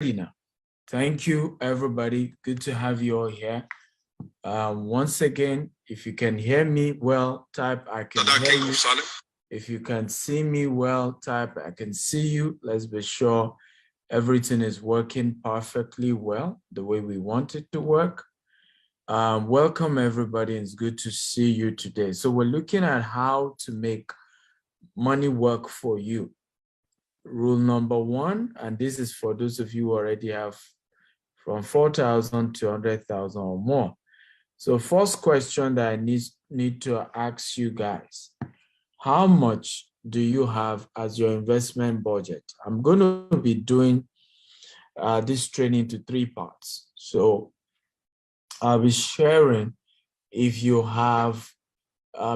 Now. Thank you, everybody. Good to have you all here. Once again, if you can hear me well, type I can hear you. If you can see me well, type I can see you. Let's be sure everything is working perfectly well, the way we want it to work. Welcome, everybody. It's good to see you today. So we're looking at how to make money work for you. Rule number one, and this is for those of you who already have from 4,000 to 100,000 or more. So first question that I need to ask you guys, how much do you have as your investment budget? I'm going to be doing this training into 3 parts. So I'll be sharing if you have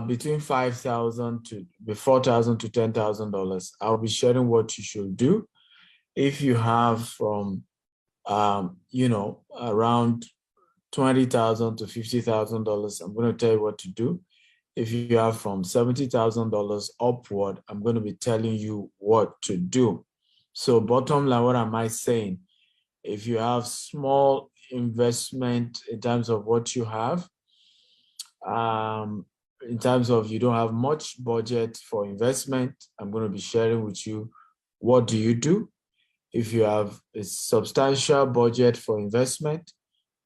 between 5,000 to 4,000 to $10,000. I'll be sharing what you should do. If you have from around $20,000 to $50,000, I'm going to tell you what to do. If you have from $70,000 upward, I'm going to be telling you what to do. So bottom line, what am I saying? If you have small investment in terms of what you have, in terms of you don't have much budget for investment, I'm going to be sharing with you what do you do. If you have a substantial budget for investment,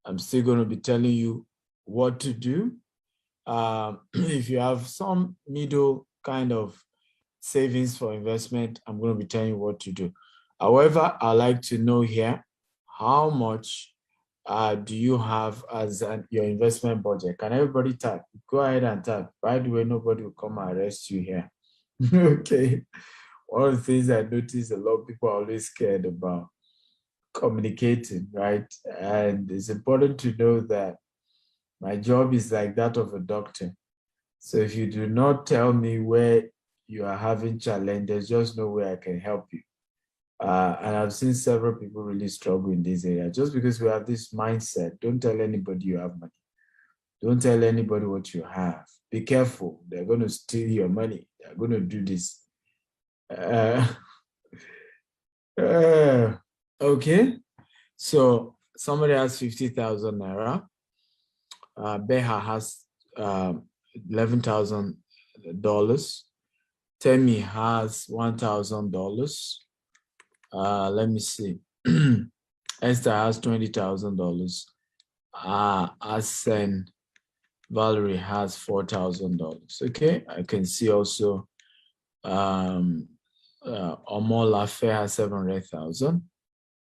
I'm still going to be telling you what to do. If you have some middle kind of savings for investment, I'm going to be telling you what to do. However, I'd like to know here, how much do you have as your investment budget? Can everybody type? Go ahead and type. By the way, nobody will come and arrest you here. Okay. One of the things I notice a lot of people are always scared about communicating, right? And it's important to know that my job is like that of a doctor. So if you do not tell me where you are having challenge, there's just no way I can help you. And I've seen several people really struggle in this area just because we have this mindset. Don't tell anybody you have money. Don't tell anybody what you have. Be careful. They're going to steal your money. They're going to do this. Okay. So somebody has 50,000 naira. Beha has $11,000. Temi has $1,000. Let me see. Esther has $20,000. Asen Valerie has $4,000. Okay, I can see also Omol Lafe has 700,000.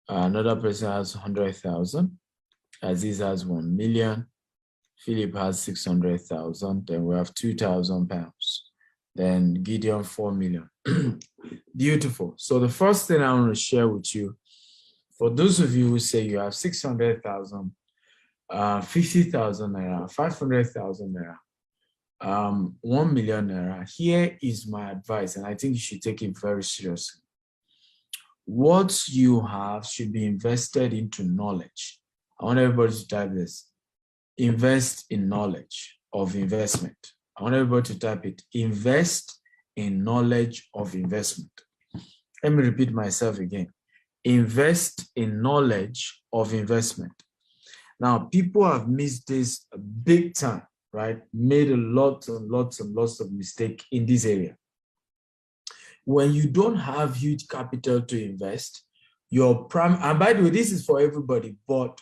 Another person has 100,000. Aziz has 1 million. Philip has 600,000. Then we have 2,000 pounds. Then Gideon 4 million. Beautiful. So the first thing I want to share with you, for those of you who say you have 600,000, 50,000 naira, 500,000 naira, 1 million naira, here is my advice, and I think you should take it very seriously. What you have should be invested into knowledge. I want everybody to type this. Invest in knowledge of investment. I want everybody to type it. Invest in knowledge of investment. Let me repeat myself again. Invest in knowledge of investment. Now, people have missed this big time, right? Made a lot and lots of mistakes in this area. When you don't have huge capital to invest, and by the way, this is for everybody, but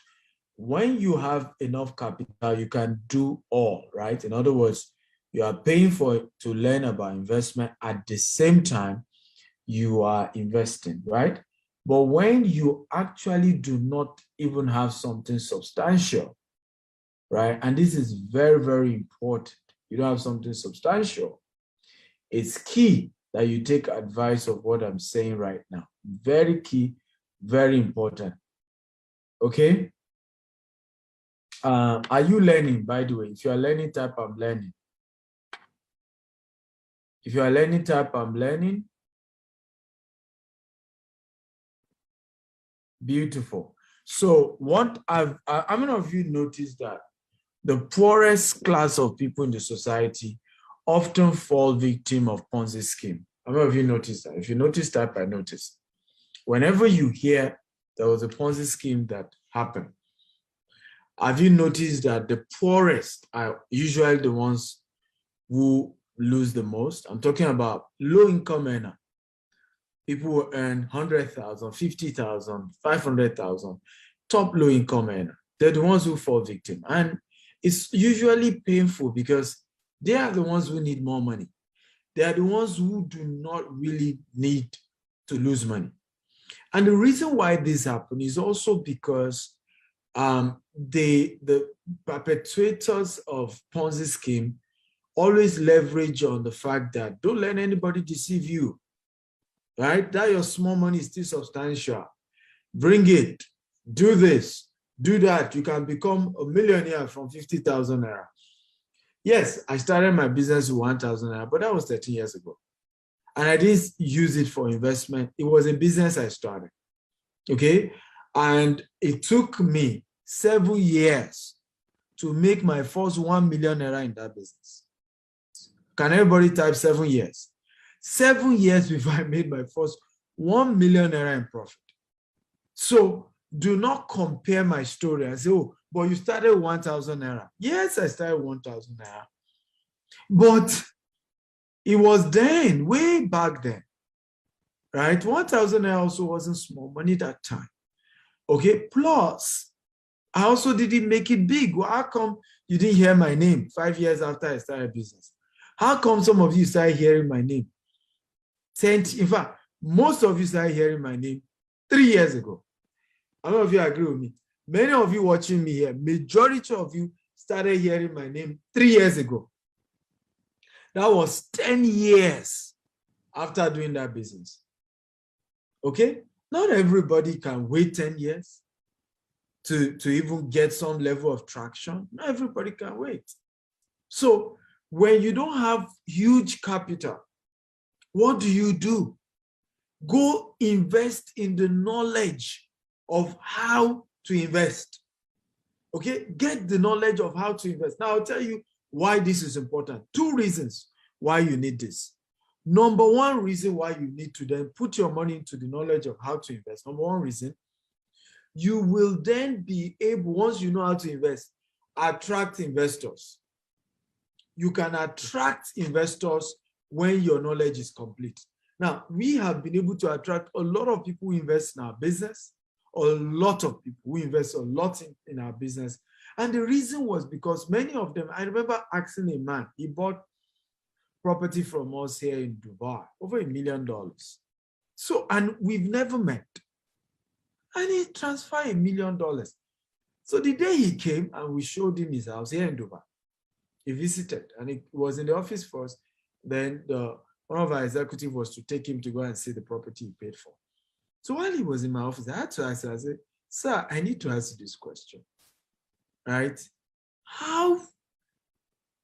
when you have enough capital, you can do all, right? In other words, you are paying to learn about investment at the same time you are investing, right? But when you actually do not even have something substantial, right? And this is very, very important. You don't have something substantial. It's key that you take advice of what I'm saying right now. Very key, very important. Okay? Are you learning, by the way? If you are learning, type I'm learning. If you are learning, type I'm learning. Beautiful. So how many of you noticed that the poorest class of people in the society often fall victim of Ponzi scheme? How many of you noticed that? If you notice, type I notice. Whenever you hear there was a Ponzi scheme that happened. Have you noticed that the poorest are usually the ones who lose the most? I'm talking about low-income earner. People who earn 100,000, 50,000, 500,000, top low-income earner. They're the ones who fall victim. And it's usually painful because they are the ones who need more money. They are the ones who do not really need to lose money. And the reason why this happens is also because the perpetrators of Ponzi scheme always leverage on the fact that don't let anybody deceive you, right? That your small money is still substantial. Bring it, do this, do that. You can become a millionaire from 50,000 naira. Yes, I started my business with 1,000 naira, but that was 13 years ago. And I didn't use it for investment. It was a business I started, okay? And it took me 7 years to make my first 1 million naira in that business. Can everybody type 7 years? 7 years before I made my first 1 million naira in profit. So do not compare my story and say, oh, but you started 1,000 naira. Yes, I started 1,000 naira. But it was then, way back then, right? 1,000 naira also wasn't small money that time. Okay, plus, I also didn't make it big. Well, how come you didn't hear my name 5 years after I started business? How come some of you started hearing my name? In fact, most of you started hearing my name 3 years ago. I don't know if you agree with me. Many of you watching me here, majority of you started hearing my name 3 years ago. That was 10 years after doing that business. Okay? Not everybody can wait 10 years to even get some level of traction. Not everybody can wait. So when you don't have huge capital, what do? Go invest in the knowledge of how to invest. Okay? Get the knowledge of how to invest. Now, I'll tell you why this is important. 2 reasons why you need this. Number 1 reason why you need to then put your money into the knowledge of how to invest. Number 1 reason, you will then be able, once you know how to invest, attract investors. You can attract investors when your knowledge is complete. Now, we have been able to attract a lot of people who invest in our business, a lot of people who invest a lot in our business. And the reason was because many of them, I remember asking a man, he bought property from us here in Dubai, over $1 million. So, and we've never met. And he transferred $1 million. So the day he came and we showed him his house here in Dubai, he visited and he was in the office first. Then one of our executives was to take him to go and see the property he paid for. So while he was in my office, I had to ask him, I said, sir, I need to ask you this question, right? How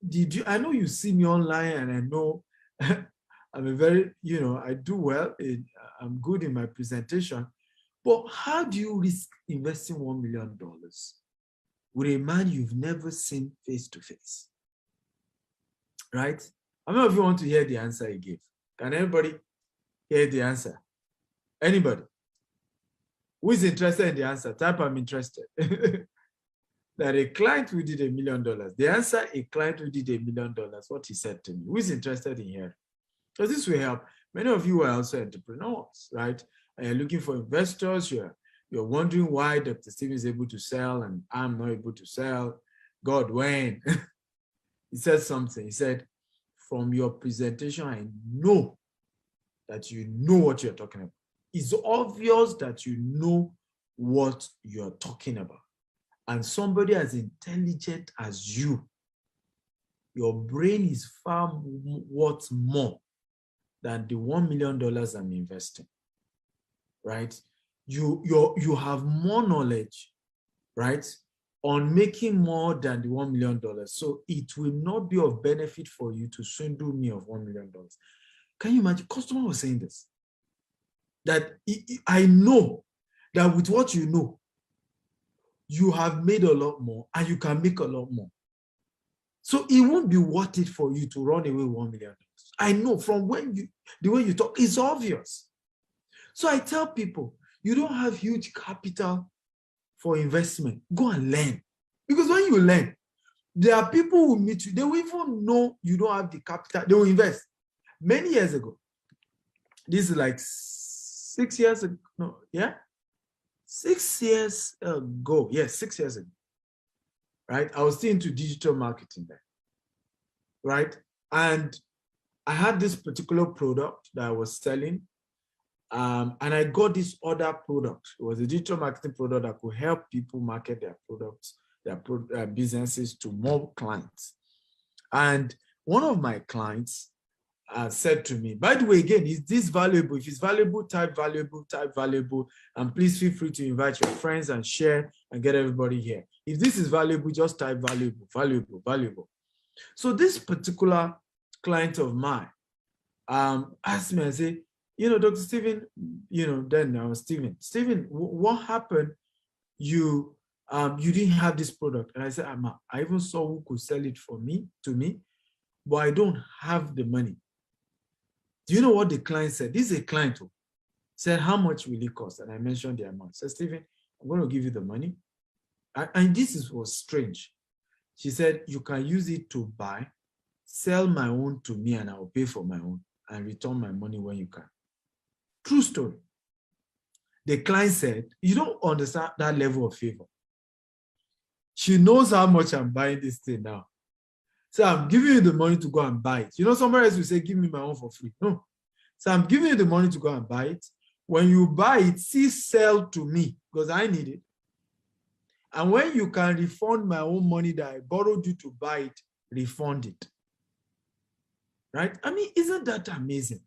did you, I know you see me online and I know I'm a very, I do well, I'm good in my presentation, but how do you risk investing $1 million with a man you've never seen face to face, right? I don't know if you want to hear the answer he gave. Can anybody hear the answer? Anybody? Who is interested in the answer? Type I'm interested. That a client who did $1 million. The answer, a client who did $1 million, what he said to me. Who is interested in hearing? Because this will help. Many of you are also entrepreneurs, right? And you're looking for investors. You're wondering why Dr. Stephen is able to sell and I'm not able to sell. God, when? He said something. He said, from your presentation, I know that you know what you're talking about. It's obvious that you know what you're talking about. And somebody as intelligent as you, your brain is far worth more than the $1 million I'm investing, right? You have more knowledge, right, on making more than the $1 million. So it will not be of benefit for you to swindle me of $1 million. Can you imagine? Customer was saying this, that I know that with what you know, you have made a lot more and you can make a lot more. So it won't be worth it for you to run away with $1 million. I know from the way you talk, it's obvious. So I tell people, you don't have huge capital for investment, go and learn. Because when you learn, there are people who meet you, they will even know you don't have the capital, they will invest. Many years ago, this is like 6 years ago, no, yeah? 6 years ago, yes, 6 years ago, right? I was still into digital marketing then, right? And I had this particular product that I was selling, and I got this other product. It was a digital marketing product that could help people market their products, their businesses to more clients. And one of my clients said to me, by the way, again, is this valuable? If it's valuable, type valuable, and please feel free to invite your friends and share and get everybody here. If this is valuable, just type valuable. So this particular client of mine asked me, I said, Dr. Stephen, then I was Stephen, what happened? You didn't have this product. And I said, I even saw who could sell it to me, but I don't have the money. Do you know what the client said? This is a client who said, how much will it cost? And I mentioned the amount. I said, Stephen, I'm going to give you the money. And this was strange. She said, you can use it to buy, sell my own to me, and I'll pay for my own and return my money when you can. True story. The client said, you don't understand that level of favor. She knows how much I'm buying this thing now. So I'm giving you the money to go and buy it. Somewhere else will say, give me my own for free. No. So I'm giving you the money to go and buy it. When you buy it, sell to me because I need it. And when you can refund my own money that I borrowed you to buy it, refund it. Right? I mean, isn't that amazing?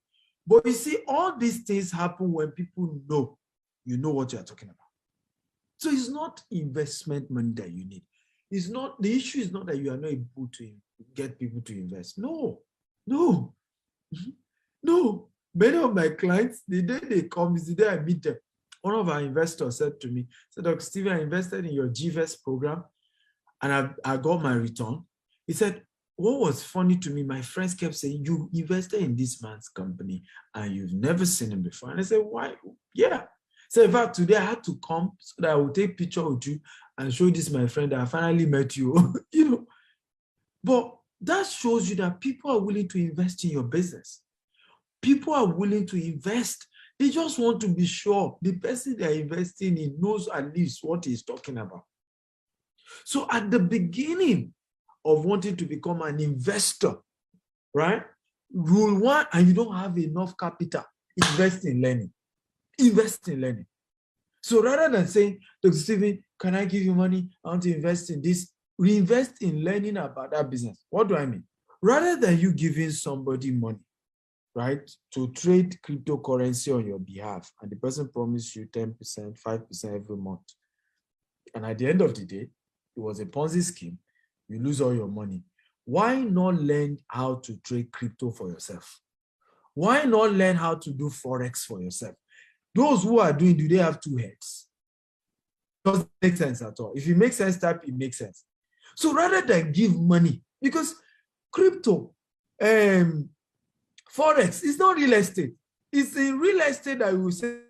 But you see, all these things happen when people know you know what you're talking about. So it's not investment money that you need. It's not, the issue is not that you are not able to get people to invest. No. Many of my clients, the day they come is the day I meet them. One of our investors said to me, Dr. Stephen, I invested in your Gtext program and I got my return. He said, what was funny to me, my friends kept saying, you invested in this man's company and you've never seen him before. And I said, why? Yeah. So in fact, today I had to come so that I will take a picture with you and show this, my friend, that I finally met you. But that shows you that people are willing to invest in your business. People are willing to invest. They just want to be sure the person they're investing in knows at least what he's talking about. So at the beginning of wanting to become an investor, right? Rule 1, and you don't have enough capital, invest in learning. Invest in learning. So rather than saying, Dr. Stephen, can I give you money? I want to invest in this. Reinvest in learning about that business. What do I mean? Rather than you giving somebody money, right, to trade cryptocurrency on your behalf, and the person promised you 10%, 5% every month, and at the end of the day, it was a Ponzi scheme, you lose all your money. Why not learn how to trade crypto for yourself? Why not learn how to do Forex for yourself? Those who are doing, do they have 2 heads? It doesn't make sense at all. If it makes sense, type it makes sense. So rather than give money, because crypto, Forex is not real estate. It's in real estate that we will say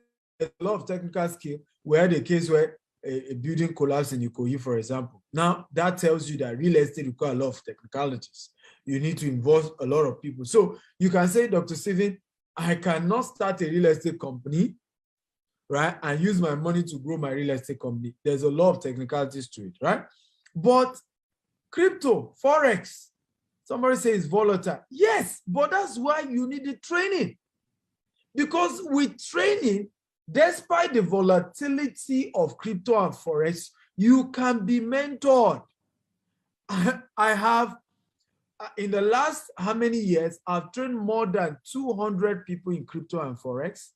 a lot of technical skill. We had a case where a building collapsed in Ikoyi, for example. Now, that tells you that real estate requires a lot of technicalities. You need to involve a lot of people. So you can say, Dr. Stephen, I cannot start a real estate company, right, and use my money to grow my real estate company. There's a lot of technicalities to it, right? But crypto, Forex, somebody says volatile. Yes, but that's why you need the training. Because with training, despite the volatility of crypto and Forex, you can be mentored. I have, in the last how many years, I've trained more than 200 people in crypto and Forex,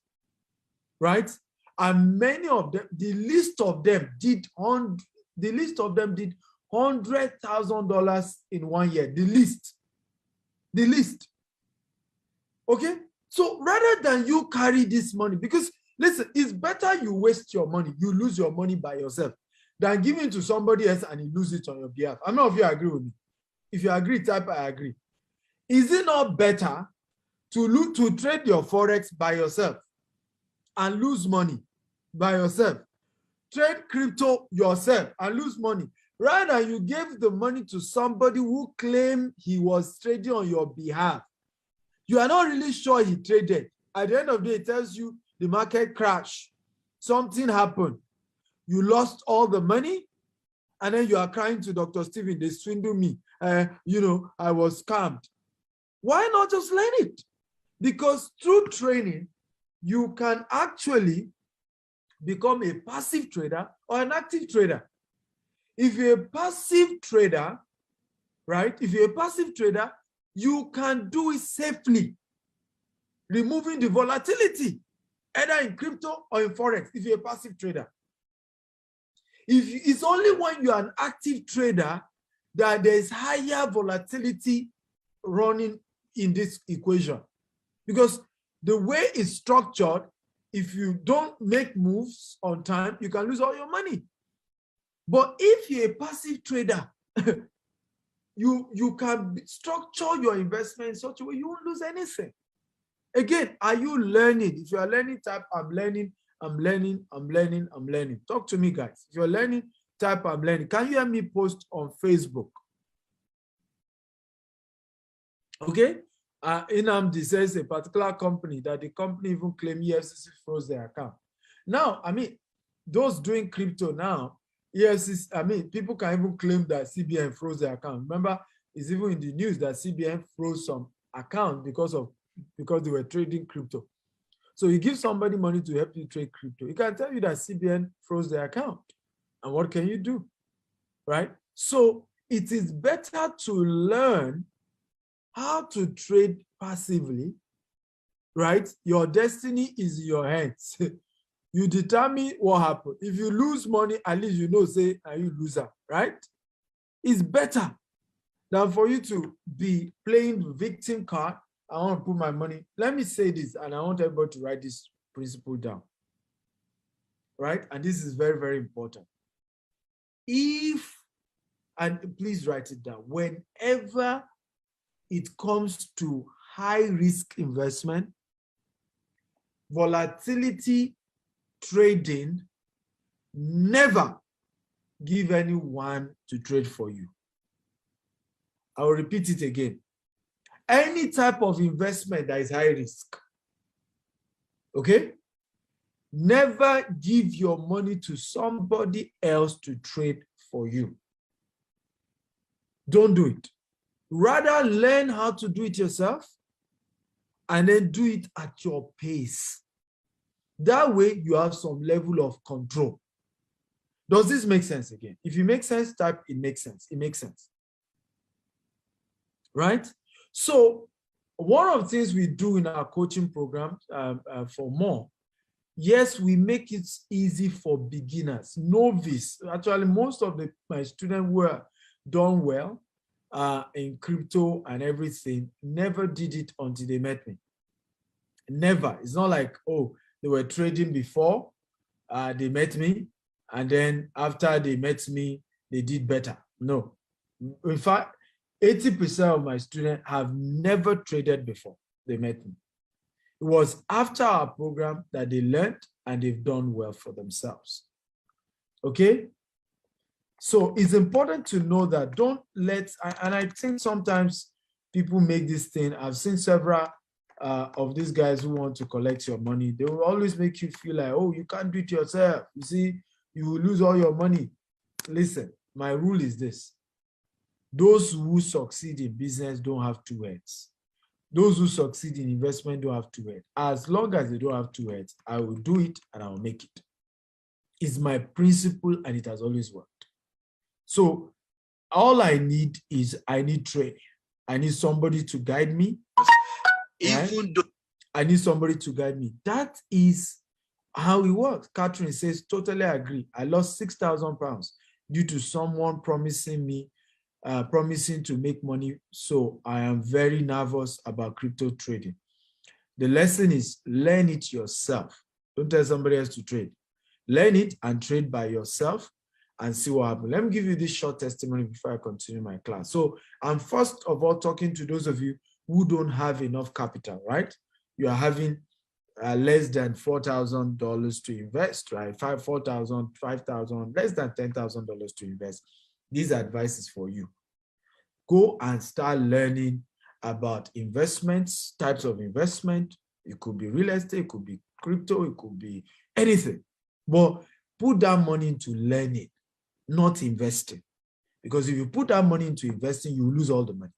right? And many of them, the least of them did $100,000 in 1 year. The least. Okay? So rather than you carry this money, because listen, it's better you waste your money, you lose your money by yourself, than giving to somebody else and you lose it on your behalf. How many of you agree with me? If you agree, type I agree. Is it not better to trade your Forex by yourself and lose money by yourself. Trade crypto yourself and lose money. Rather, you gave the money to somebody who claimed he was trading on your behalf. You are not really sure he traded. At the end of the day, it tells you the market crashed. Something happened. You lost all the money, and then you are crying to Dr. Stephen, they swindled me. You know, I was scammed. Why not just learn it? Because through training, you can actually become a passive trader or an active trader. If you're a passive trader, right? If you're a passive trader, you can do it safely, removing the volatility, either in crypto or in Forex, if you're a passive trader. If it's only when you're an active trader that there's higher volatility running in this equation. Because the way it's structured, if you don't make moves on time, you can lose all your money. But if you're a passive trader, you can structure your investment in such a way you won't lose anything. Again, are you learning? If you are learning, type I'm learning, I'm learning, I'm learning, I'm learning. Talk to me, guys. If you're learning, type I'm learning. Can you hear me post on Facebook? Okay. Inamdi says a particular company that the company even claimed EFCC froze their account. Now, I mean, those doing crypto now, EFCC, I mean, people can even claim that CBN froze their account. Remember, it's even in the news that CBN froze some account because they were trading crypto. So you give somebody money to help you trade crypto. He can tell you that CBN froze their account. And what can you do? Right? So it is better to learn how to trade passively, right? Your destiny is in your hands. You determine what happens. If you lose money, at least you know, say, are you loser, right? It's better than for you to be playing the victim card. I want to put my money. Let me say this, and I want everybody to write this principle down, right? And this is very, very important. And please write it down, whenever it comes to high risk investment, volatility trading, never give anyone to trade for you. I will repeat it again. Any type of investment that is high risk, okay? Never give your money to somebody else to trade for you. Don't do it. Rather, learn how to do it yourself and then do it at your pace. That way, you have some level of control. Does this make sense again? If it makes sense, type it makes sense. It makes sense. Right? So, one of the things we do in our coaching program for more, yes, we make it easy for beginners, novice. Actually, most of my students were done well in crypto and everything, never did it until they met me. Never. It's not like, oh, they were trading before they met me, and then after they met me, they did better. No. In fact, 80% of my students have never traded before they met me. It was after our program that they learned and they've done well for themselves. Okay? So it's important to know that don't let, and I think sometimes people make this thing, I've seen several of these guys who want to collect your money. They will always make you feel like, oh, you can't do it yourself. You see, you will lose all your money. Listen, my rule is this. Those who succeed in business don't have two heads. Those who succeed in investment don't have two heads. As long as they don't have two heads, I will do it and I will make it. It's my principle and it has always worked. So all I need is I need training. I need somebody to guide me. Right? I need somebody to guide me. That is how it works. Catherine says, totally agree. I lost 6,000 pounds due to someone promising to make money. So I am very nervous about crypto trading. The lesson is learn it yourself. Don't tell somebody else to trade. Learn it and trade by yourself and see what happens. Let me give you this short testimony before I continue my class. So I'm first of all talking to those of you who don't have enough capital, right? You are having less than $4,000 to invest, right? $4,000, $5,000, less than $10,000 to invest. This advice is for you. Go and start learning about investments, types of investment. It could be real estate, it could be crypto, it could be anything. But put that money into learning, not investing. Because if you put that money into investing, you lose all the money.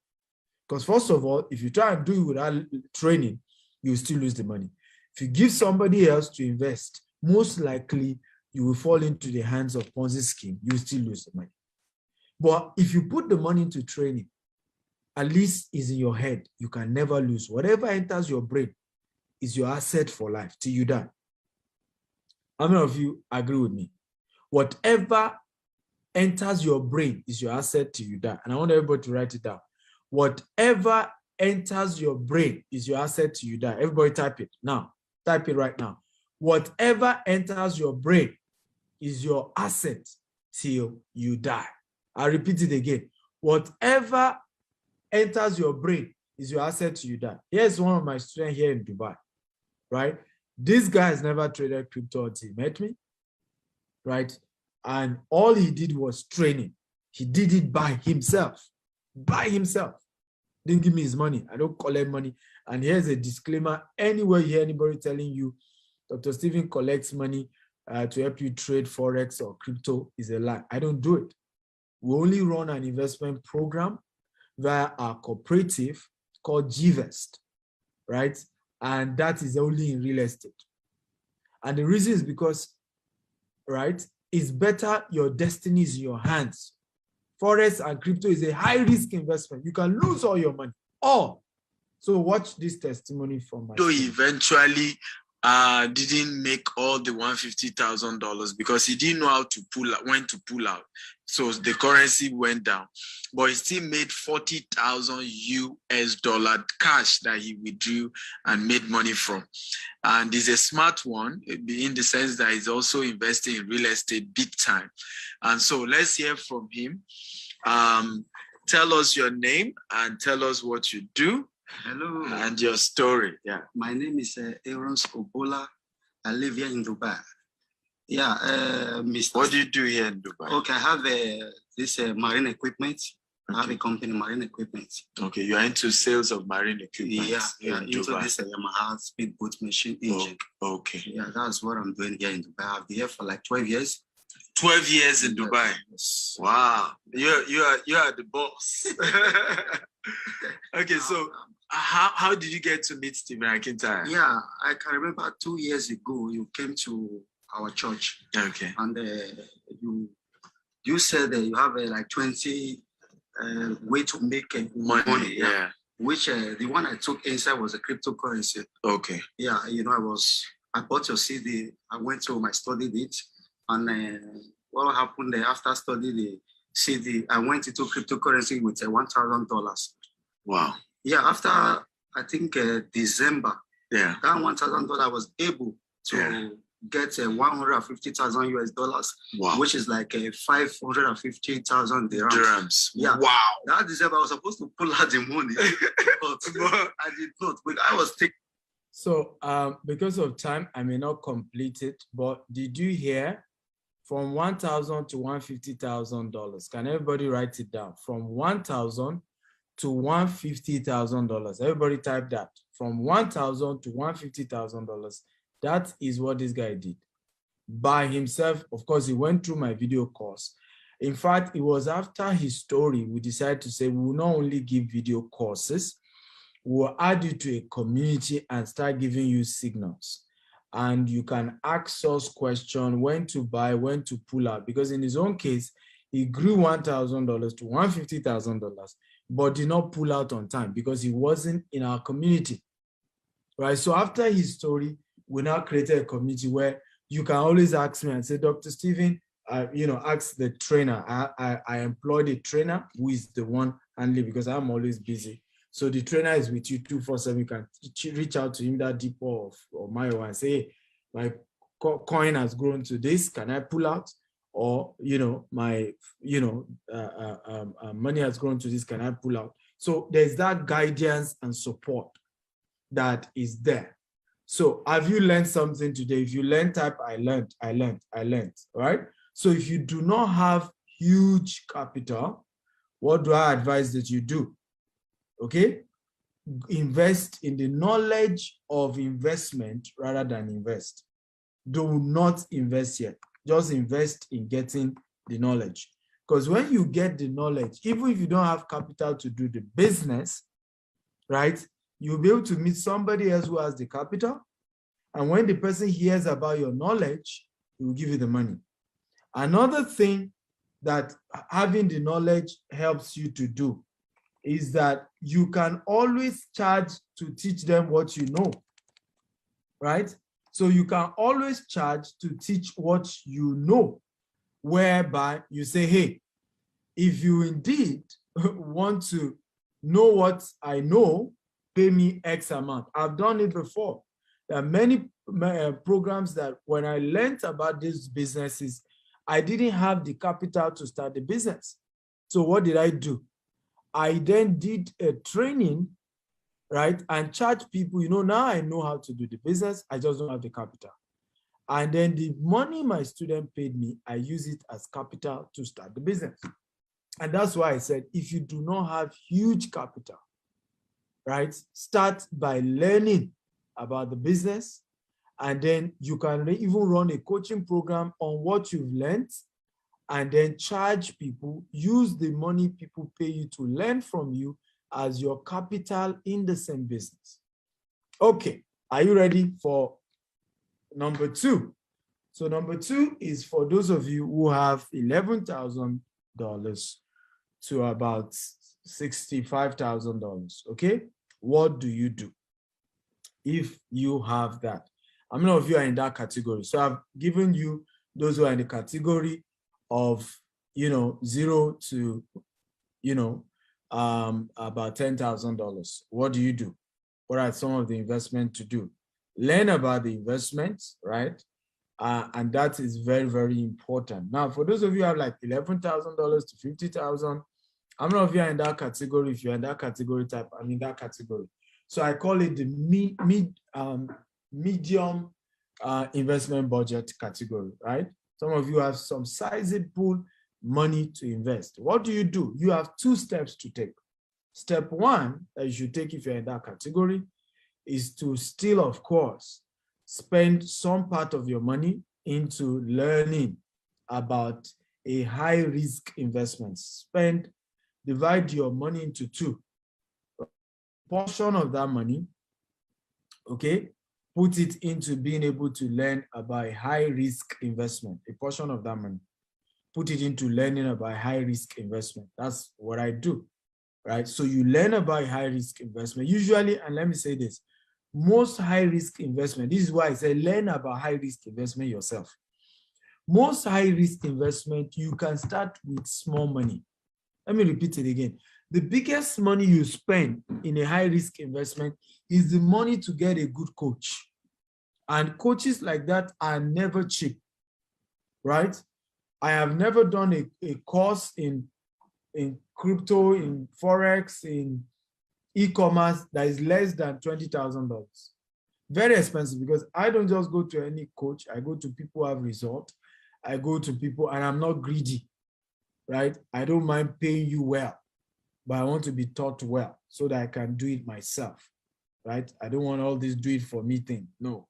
Because first of all, if you try and do it without training, you still lose the money. If you give somebody else to invest, most likely you will fall into the hands of Ponzi scheme, you still lose the money. But if you put the money into training, at least is in your head, you can never lose. Whatever enters your brain is your asset for life till you die. How many of you agree with me? Whatever enters your brain is your asset till you die. And I want everybody to write it down. Whatever enters your brain is your asset till you die. Everybody type it now. Type it right now. Whatever enters your brain is your asset till you die. I'll repeat it again. Whatever enters your brain is your asset till you die. Here's one of my students here in Dubai, right? This guy has never traded crypto until he met me, right? And all he did was training. He did it by himself. By himself. Didn't give me his money. I don't collect money. And here's a disclaimer. Anywhere you hear anybody telling you Dr. Stephen collects money to help you trade Forex or crypto is a lie. I don't do it. We only run an investment program via our cooperative called Gtext, right? And that is only in real estate. And the reason is because, right, it's better your destiny is in your hands. Forex and crypto is a high-risk investment. You can lose all your money, all. So watch this testimony from my. So eventually didn't make all the $150,000 because he didn't know how to pull out, when to pull out. So the currency went down, but he still made $40,000 cash that he withdrew and made money from. And he's a smart one in the sense that he's also investing in real estate big time. And so let's hear from him. Tell us your name and tell us what you do. Hello. And your story. Yeah. My name is Aaron Obola. I live here in Dubai. Yeah, Mr. What do you do here in Dubai? Okay, I have this marine equipment. Okay. I have a company, marine equipment. Okay, you're into sales of marine equipment. Yeah, into Dubai. This Yamaha speedboat machine engine. Oh, okay. Yeah, that's what I'm doing here in Dubai. I've been here for like 12 years. 12 years in Dubai. Yes. Wow, you are the boss. Okay, so how did you get to meet Stephen Akintayo? Yeah, I can remember 2 years ago you came to our church. Okay. And you said that you have like 20 way to make money. Yeah. Which the one I took inside was a cryptocurrency. Okay. Yeah, I bought your CD. I went to I studied it. And what happened after studying the CD, I went into cryptocurrency with $1,000. Wow. Yeah, after I think December, yeah, that $1,000 I was able to get 150,000 US dollars, wow, which is like 550,000 dirhams. Yeah. Wow. That December I was supposed to pull out the money, but I did not. But I was taking. So because of time, I may not complete it, but did you hear from $1,000 to $150,000? Can everybody write it down? From $1,000 to $150,000. Everybody type that. From $1,000 to $150,000. That is what this guy did by himself. Of course, he went through my video course. In fact, it was after his story, we decided to say we will not only give video courses, we'll add you to a community and start giving you signals. And you can ask us questions, when to buy, when to pull out. Because in his own case, he grew $1,000 to $150,000, but did not pull out on time because he wasn't in our community, right? So after his story, we now created a community where you can always ask me and say, Dr. Stephen, ask the trainer. I employed a trainer who is the one handling because I'm always busy. So the trainer is with you 247. You can reach out to him, that depot or Mayo, and say, hey, my coin has grown to this. Can I pull out? Or, my, money has grown to this. Can I pull out? So there's that guidance and support that is there. So have you learned something today? If you learn, type I learned, right? So if you do not have huge capital, what do I advise that you do? Okay, invest in the knowledge of investment rather than invest. Do not invest yet. Just invest in getting the knowledge. Because when you get the knowledge, even if you don't have capital to do the business, right, you'll be able to meet somebody else who has the capital. And when the person hears about your knowledge, he will give you the money. Another thing that having the knowledge helps you to do is that you can always charge to teach them what you know, right? So you can always charge to teach what you know, whereby you say, hey, if you indeed want to know what I know, pay me X amount. I've done it before. There are many programs that when I learned about these businesses, I didn't have the capital to start the business. So what did I do? I then did a training, right, and charge people, now I know how to do the business, I just don't have the capital. And then the money my student paid me, I use it as capital to start the business. And that's why I said, if you do not have huge capital, right, start by learning about the business, and then you can even run a coaching program on what you've learned, and then charge people, use the money people pay you to learn from you as your capital in the same business. Okay, are you ready for number 2? So number 2 is for those of you who have $11,000 to about $65,000, okay? What do you do if you have that? How many of you are in that category? So I've given you those who are in the category of, 0 to, about $10,000. What do you do? What are some of the investment to do? Learn about the investments, right? And that is very, very important. Now, for those of you who have like $11,000 to $50,000, how many of you are in that category? If you're in that category type, I'm in that category. So I call it the medium investment budget category, right? Some of you have some sizable money to invest. What do? You have 2 steps to take. Step 1 that you should take if you're in that category is to still, of course, spend some part of your money into learning about a high-risk investment. Divide your money into 2. A portion of that money, okay, put it into being able to learn about a high-risk investment. A portion of that money, put it into learning about high-risk investment. That's what I do, right? So you learn about high-risk investment. Usually, and let me say this, most high-risk investment, this is why I say learn about high-risk investment yourself. Most high-risk investment, you can start with small money. Let me repeat it again. The biggest money you spend in a high-risk investment is the money to get a good coach. And coaches like that are never cheap, right? I have never done a course in crypto, in Forex, in e-commerce that is less than $20,000. Very expensive, because I don't just go to any coach. I go to people who have result. I go to people, and I'm not greedy, right? I don't mind paying you well, but I want to be taught well so that I can do it myself, right? I don't want all this do it for me thing, no.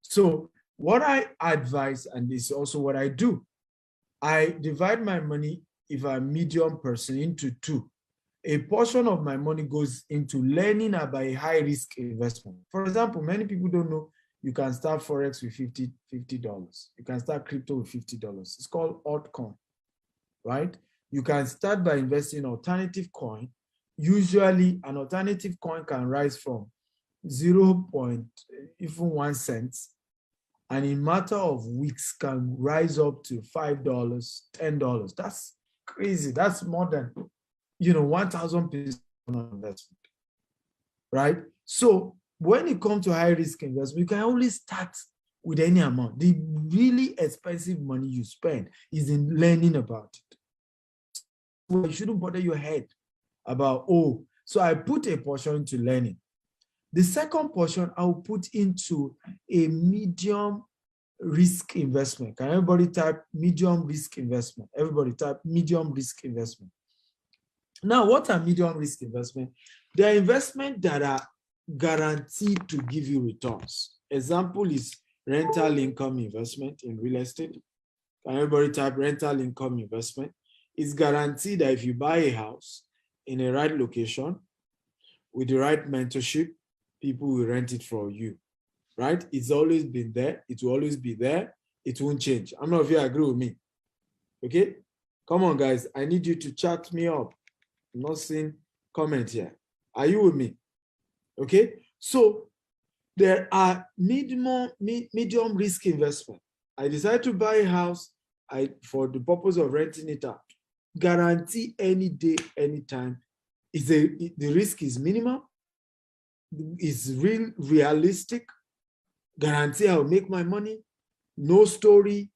So what I advise, and this is also what I do, I divide my money, if I'm a medium person, into 2. A portion of my money goes into learning about a high-risk investment. For example, many people don't know you can start Forex with $50. You can start crypto with $50. It's called altcoin, right? You can start by investing in alternative coin. Usually, an alternative coin can rise from 0.1 cent, and in a matter of weeks can rise up to $5, $10. That's crazy. That's more than 1,000% investment, right? So when it comes to high risk investment, you can only start with any amount. The really expensive money you spend is in learning about it. So you shouldn't bother your head about, so I put a portion into learning. The second portion I will put into a medium risk investment. Can everybody type medium risk investment? Everybody type medium risk investment. Now, what are medium risk investment? They are investments that are guaranteed to give you returns. Example is rental income investment in real estate. Can everybody type rental income investment? It's guaranteed that if you buy a house in a right location with the right mentorship, people will rent it for you, right? It's always been there. It will always be there. It won't change. I don't know if you agree with me. Okay? Come on, guys. I need you to chat me up. I'm not seeing comment here. Are you with me? Okay? So there are medium risk investment. I decide to buy a house for the purpose of renting it out. Guarantee any day, anytime. The risk is minimal. It's realistic. Guarantee I'll make my money. No story,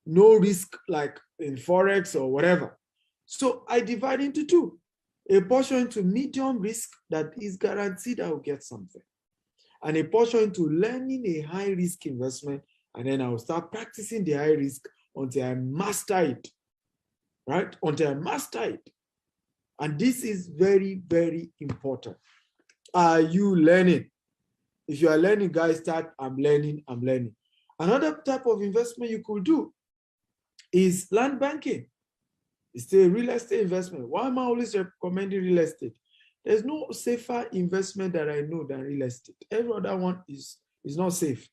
no risk like in Forex or whatever. So I divide into two. A portion into medium risk that is guaranteed I'll get something. And a portion into learning a high risk investment, and then I'll start practicing the high risk until I master it, right? Until I master it. And this is very, very important. Are you learning? If you are learning, guys, start, I'm learning, I'm learning. Another type of investment you could do is land banking. It's a real estate investment. Why am I always recommending real estate? There's no safer investment that I know than real estate. Every other one is not safe.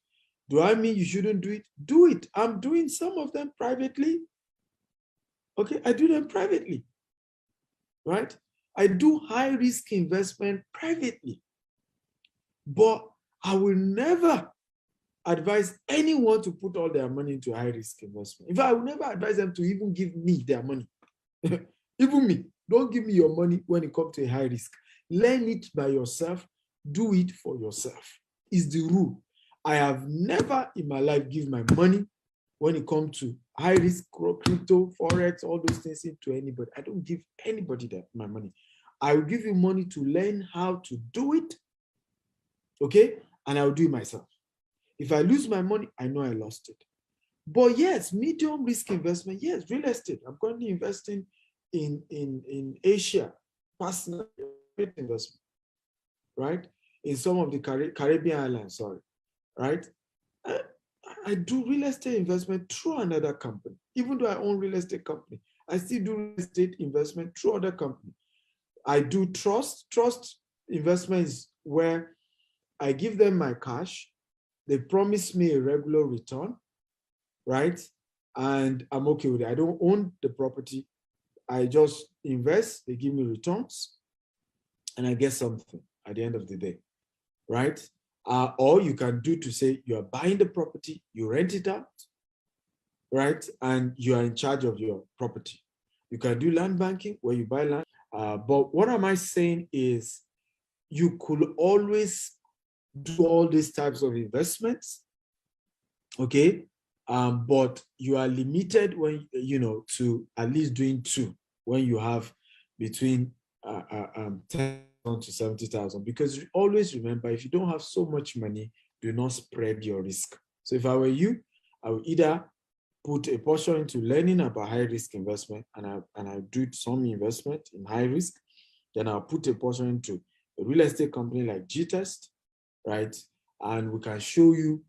Do I mean you shouldn't do it? Do it. I'm doing some of them privately. Okay, I do them privately, right? I do high risk investment privately, but I will never advise anyone to put all their money into high risk investment. In fact, I will never advise them to even give me their money. Even me, don't give me your money when it comes to a high risk. Learn it by yourself. Do it for yourself. Is the rule. I have never in my life given my money when it comes to high risk, crypto, Forex, all those things to anybody. I don't give anybody my money. I will give you money to learn how to do it, okay? And I'll do it myself. If I lose my money, I know I lost it. But yes, medium risk investment, yes, real estate. I'm currently investing in Asia, personal investment, right? In some of the Caribbean islands, sorry, right? I do real estate investment through another company. Even though I own real estate company, I still do real estate investment through other company. I do trust. Trust investment is where I give them my cash. They promise me a regular return, right? And I'm okay with it. I don't own the property. I just invest, they give me returns, and I get something at the end of the day, right? Or you can do to say you're buying the property, you rent it out, right? And you are in charge of your property. You can do land banking where you buy land. But what am I saying is you could always do all these types of investments, okay? But you are limited when, to at least doing two when you have between 10,000 to 70,000, because always remember, if you don't have so much money, do not spread your risk. So if I were you, I would either put a portion into learning about high risk investment, and I do some investment in high risk. Then I'll put a portion into a real estate company like Gtext, right? And we can show you,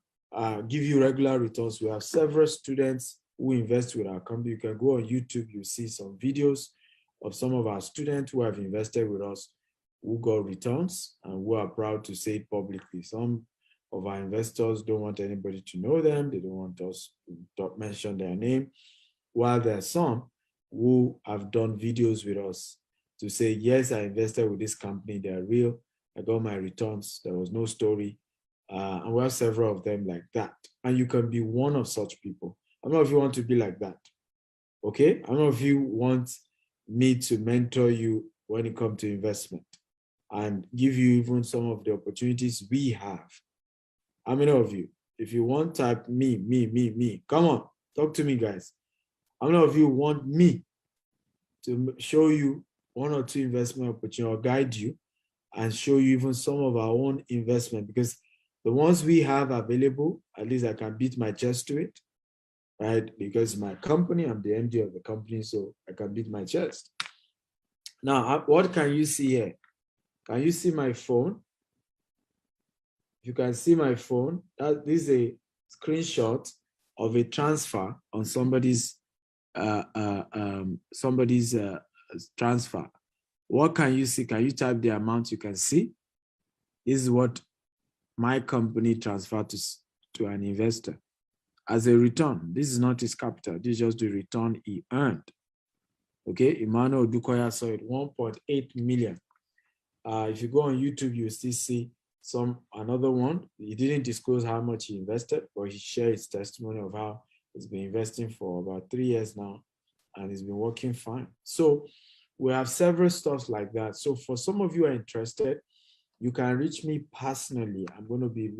give you regular returns. We have several students who invest with our company. You can go on YouTube, you see some videos of some of our students who have invested with us, who got returns, and who are proud to say it publicly. Some of our investors don't want anybody to know them. They don't want us to mention their name. While there are some who have done videos with us to say, yes, I invested with this company. They're real. I got my returns. There was no story. And we have several of them like that. And you can be one of such people. I don't know if you want to be like that. Okay? I don't know if you want me to mentor you when it comes to investment and give you even some of the opportunities we have. How many of you? If you want, type me. Come on, talk to me, guys. How many of you want me to show you one or two investment opportunities or guide you and show you even some of our own investment, because the ones we have available, at least I can beat my chest to it, right? Because my company, I'm the MD of the company, so I can beat my chest. Now, what can you see here? Can you see my phone? If you can see my phone, this is a screenshot of a transfer on somebody's transfer. What can you see? Can you type the amount you can see? This is what my company transferred to an investor as a return. This is not his capital. This is just the return he earned. Okay, Emmanuel Dukoya saw it, 1.8 million. If you go on YouTube, you still see another one. He didn't disclose how much he invested, but he shared his testimony of how he's been investing for about 3 years now, and he's been working fine. So we have several stuff like that. So for some of you who are interested, you can reach me personally. I'm going to be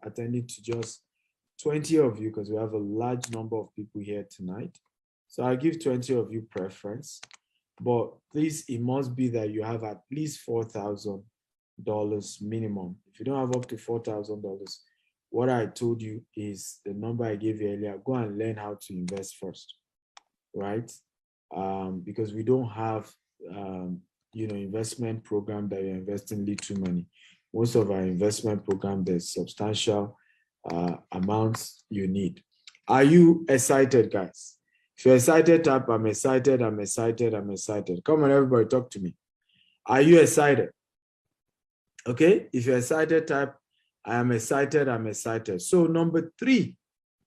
attending to just 20 of you because we have a large number of people here tonight. So I'll give 20 of you preference, but please, it must be that you have at least $4,000 minimum. If you don't have up to $4,000, what I told you is the number I gave you earlier. Go and learn how to invest first, right? Because we don't have, investment program that you're investing little money. Most of our investment program, there's substantial amounts you need. Are you excited, guys? If you're excited, type, I'm excited, I'm excited, I'm excited. Come on, everybody, talk to me. Are you excited? Okay, if you're excited, type, I am excited, I'm excited. So number 3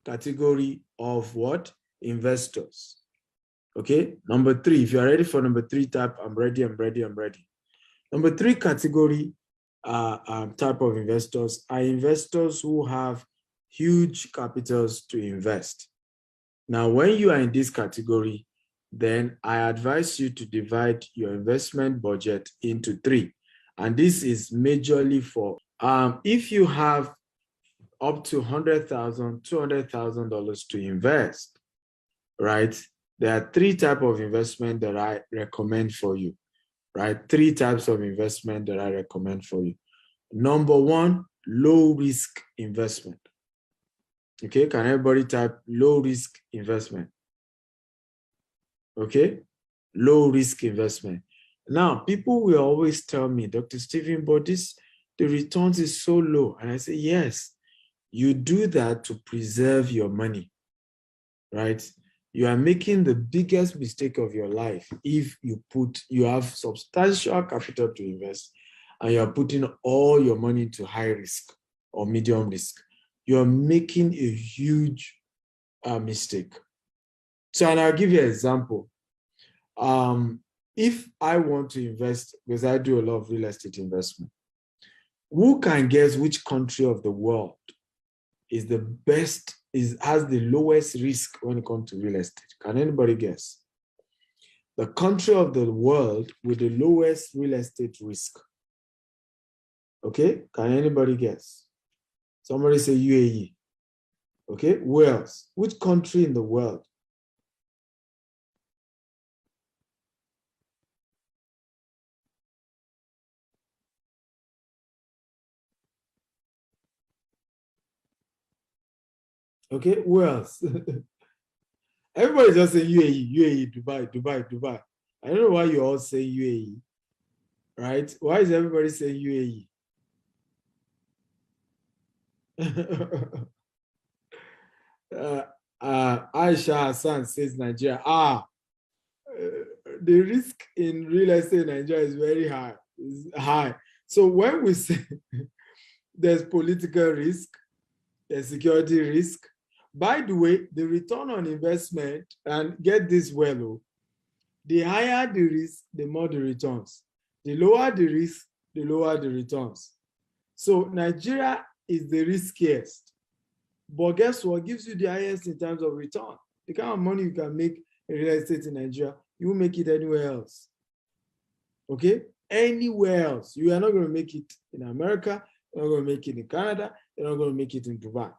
category of what? Investors. Okay, number 3, if you're ready for number 3, type, I'm ready, I'm ready, I'm ready. Number 3 category type of investors are investors who have huge capitals to invest. Now, when you are in this category, then I advise you to divide your investment budget into 3. And this is majorly for, if you have up to $100,000, $200,000 to invest, right? There are 3 types of investment that I recommend for you, right? 3 types of investment that I recommend for you. Number 1, low risk investment. Okay, can everybody type low risk investment? Okay, low risk investment. Now, people will always tell me, Dr. Stephen, but the returns is so low. And I say, yes, you do that to preserve your money, right? You are making the biggest mistake of your life if you have substantial capital to invest and you are putting all your money into high risk or medium risk. You're making a huge mistake. So, and I'll give you an example. If I want to invest, because I do a lot of real estate investment, who can guess which country of the world is the best, has the lowest risk when it comes to real estate? Can anybody guess? The country of the world with the lowest real estate risk. Okay, can anybody guess? Somebody say UAE. Okay, where else? Which country in the world? Okay, where else? Everybody just say UAE, UAE, Dubai, Dubai, Dubai. I don't know why you all say UAE, right? Why is everybody saying UAE? Aisha Hassan says Nigeria. The risk in real estate in Nigeria is very high. It's high. So when we say there's political risk, there's security risk. By the way, the return on investment, and get this well, the higher the risk, the more the returns. The lower the risk, the lower the returns. So Nigeria is the riskiest. But guess what gives you the highest in terms of return? The kind of money you can make in real estate in Nigeria, you won't make it anywhere else. Okay? Anywhere else. You are not going to make it in America, you're not going to make it in Canada, you're not going to make it in Dubai.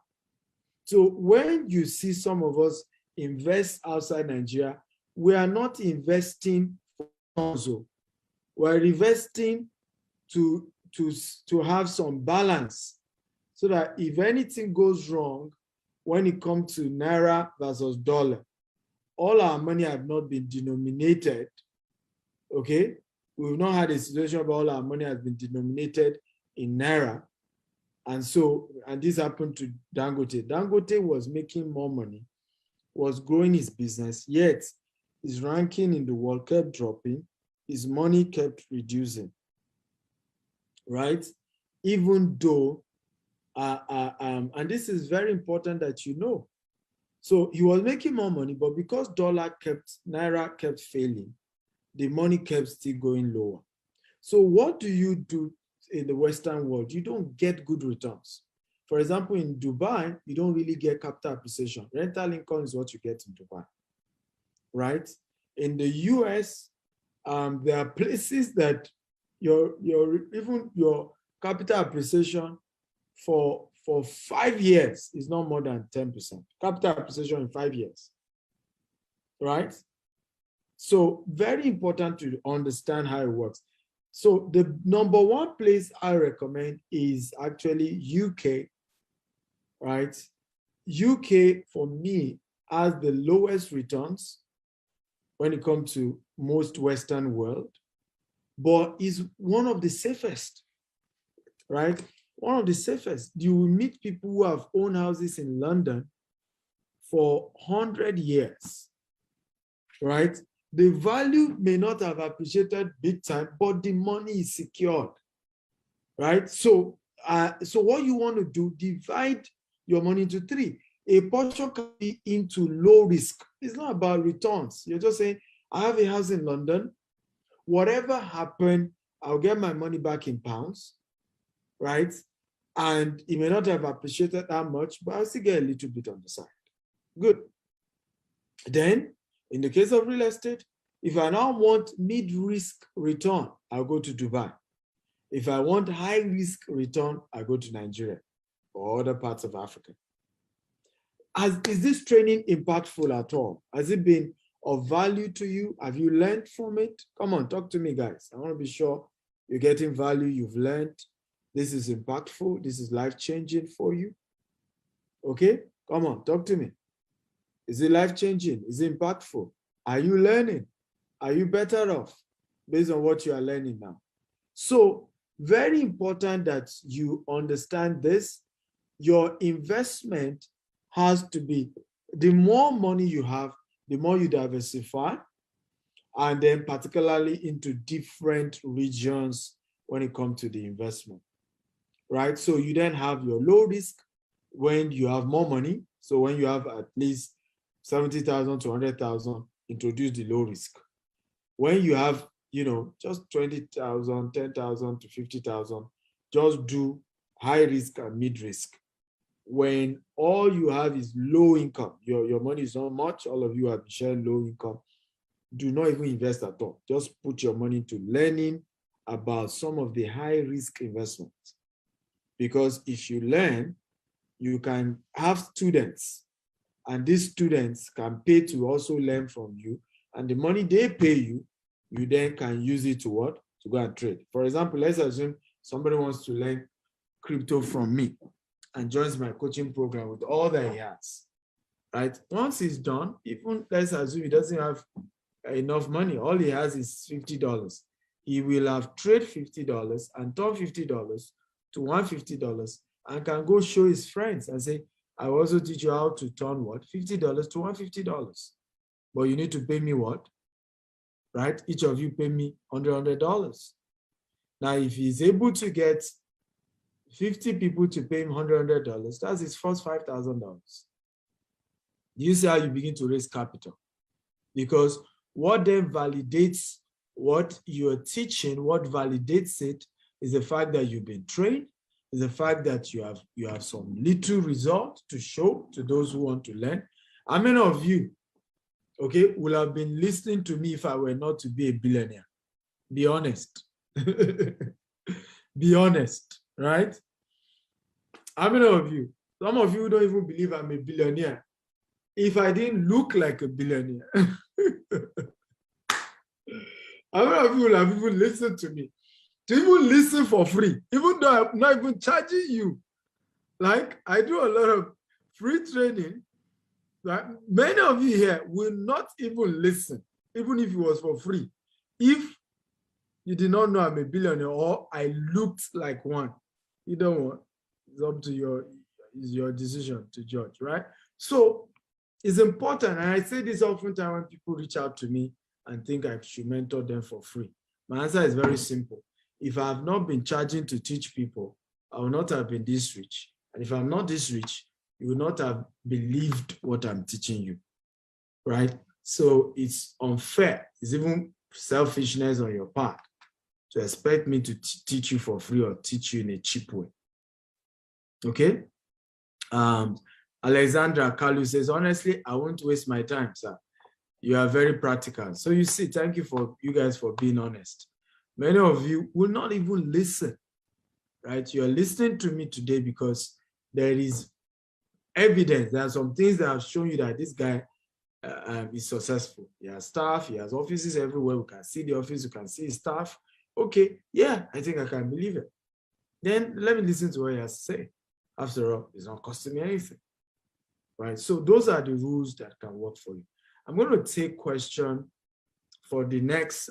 So when you see some of us invest outside Nigeria, we are not investing for Konzo. We're investing to have some balance so that if anything goes wrong when it comes to Naira versus dollar, all our money have not been denominated, okay? We've not had a situation where all our money has been denominated in Naira. And so, and this happened to Dangote. Dangote was making more money, was growing his business, yet his ranking in the world kept dropping, his money kept reducing, right? Even though, and this is very important that you know. So he was making more money, but because Naira kept failing, the money kept still going lower. So what do you do in the Western world? You don't get good returns. For example, in Dubai, you don't really get capital appreciation. Rental income is what you get in Dubai, right? In the US, there are places that even your capital appreciation for 5 years is not more than 10%. Capital appreciation in 5 years, right? So very important to understand how it works. So the number one place I recommend is actually UK, right? UK for me has the lowest returns when it comes to most Western world, but is one of the safest, right? One of the safest. You will meet people who have owned houses in London for 100 years, right? The value may not have appreciated big time, but the money is secured, right? So, so what you want to do, divide your money into 3. A portion can be into low risk. It's not about returns. You're just saying, I have a house in London. Whatever happened, I'll get my money back in pounds, right? And it may not have appreciated that much, but I'll still get a little bit on the side. Good. Then, in the case of real estate, if I now want mid-risk return, I'll go to Dubai. If I want high-risk return, I go to Nigeria or other parts of Africa. Is this training impactful at all? Has it been of value to you? Have you learned from it? Come on, talk to me, guys. I want to be sure you're getting value, you've learned. This is impactful. This is life-changing for you. Okay? Come on, talk to me. Is it life-changing? Is it impactful? Are you learning? Are you better off based on what you are learning now? So, very important that you understand this. Your investment has to be, the more money you have, the more you diversify, and then particularly into different regions when it comes to the investment, right? So you then have your low risk when you have more money. So when you have at least 70,000 to 100,000, introduce the low risk. When you have, just 20,000, 10,000 to 50,000, just do high risk and mid risk. When all you have is low income, your money is not much, all of you have been sharing low income, do not even invest at all. Just put your money into learning about some of the high risk investments. Because if you learn, you can have students, and these students can pay to also learn from you, and the money they pay you, you then can use it to what? To go and trade. For example, let's assume somebody wants to learn crypto from me and joins my coaching program with all that he has, right? Once he's done, even let's assume he doesn't have enough money, all he has is $50. He will have trade $50 and turn $50 to $150 and can go show his friends and say, I will also teach you how to turn what? $50 to $150. But you need to pay me what? Right? Each of you pay me $100. Now, if he's able to get 50 people to pay him $100, that's his first $5,000. You see how you begin to raise capital. Because what then validates what you're teaching, what validates it, is the fact that you've been trained, is the fact that you have some little result to show to those who want to learn. How many of you, okay, will have been listening to me if I were not to be a billionaire? Be honest. Be honest, right? How many of you? Some of you don't even believe I'm a billionaire. If I didn't look like a billionaire. How many of you will have even listened to me to even listen for free, even though I'm not even charging you. Like I do a lot of free training. Right? Many of you here will not even listen, even if it was for free. If you did not know I'm a billionaire or I looked like one, you don't want. It's up to your decision to judge, right? So it's important, and I say this oftentimes when people reach out to me and think I should mentor them for free. My answer is very simple. If I have not been charging to teach people, I will not have been this rich. And if I'm not this rich, you will not have believed what I'm teaching you, right? So it's unfair. It's even selfishness on your part to expect me to teach you for free or teach you in a cheap way. Okay? Alexandra Kalu says, honestly, I won't waste my time, sir. You are very practical. So you see, thank you for you guys for being honest. Many of you will not even listen, right? You're listening to me today because there is evidence. There are some things that have shown you that this guy is successful. He has staff, he has offices everywhere. We can see the office, you can see his staff. Okay, yeah, I think I can believe it. Then let me listen to what he has to say. After all, it's not costing me anything, right? So those are the rules that can work for you. I'm going to take questions for the next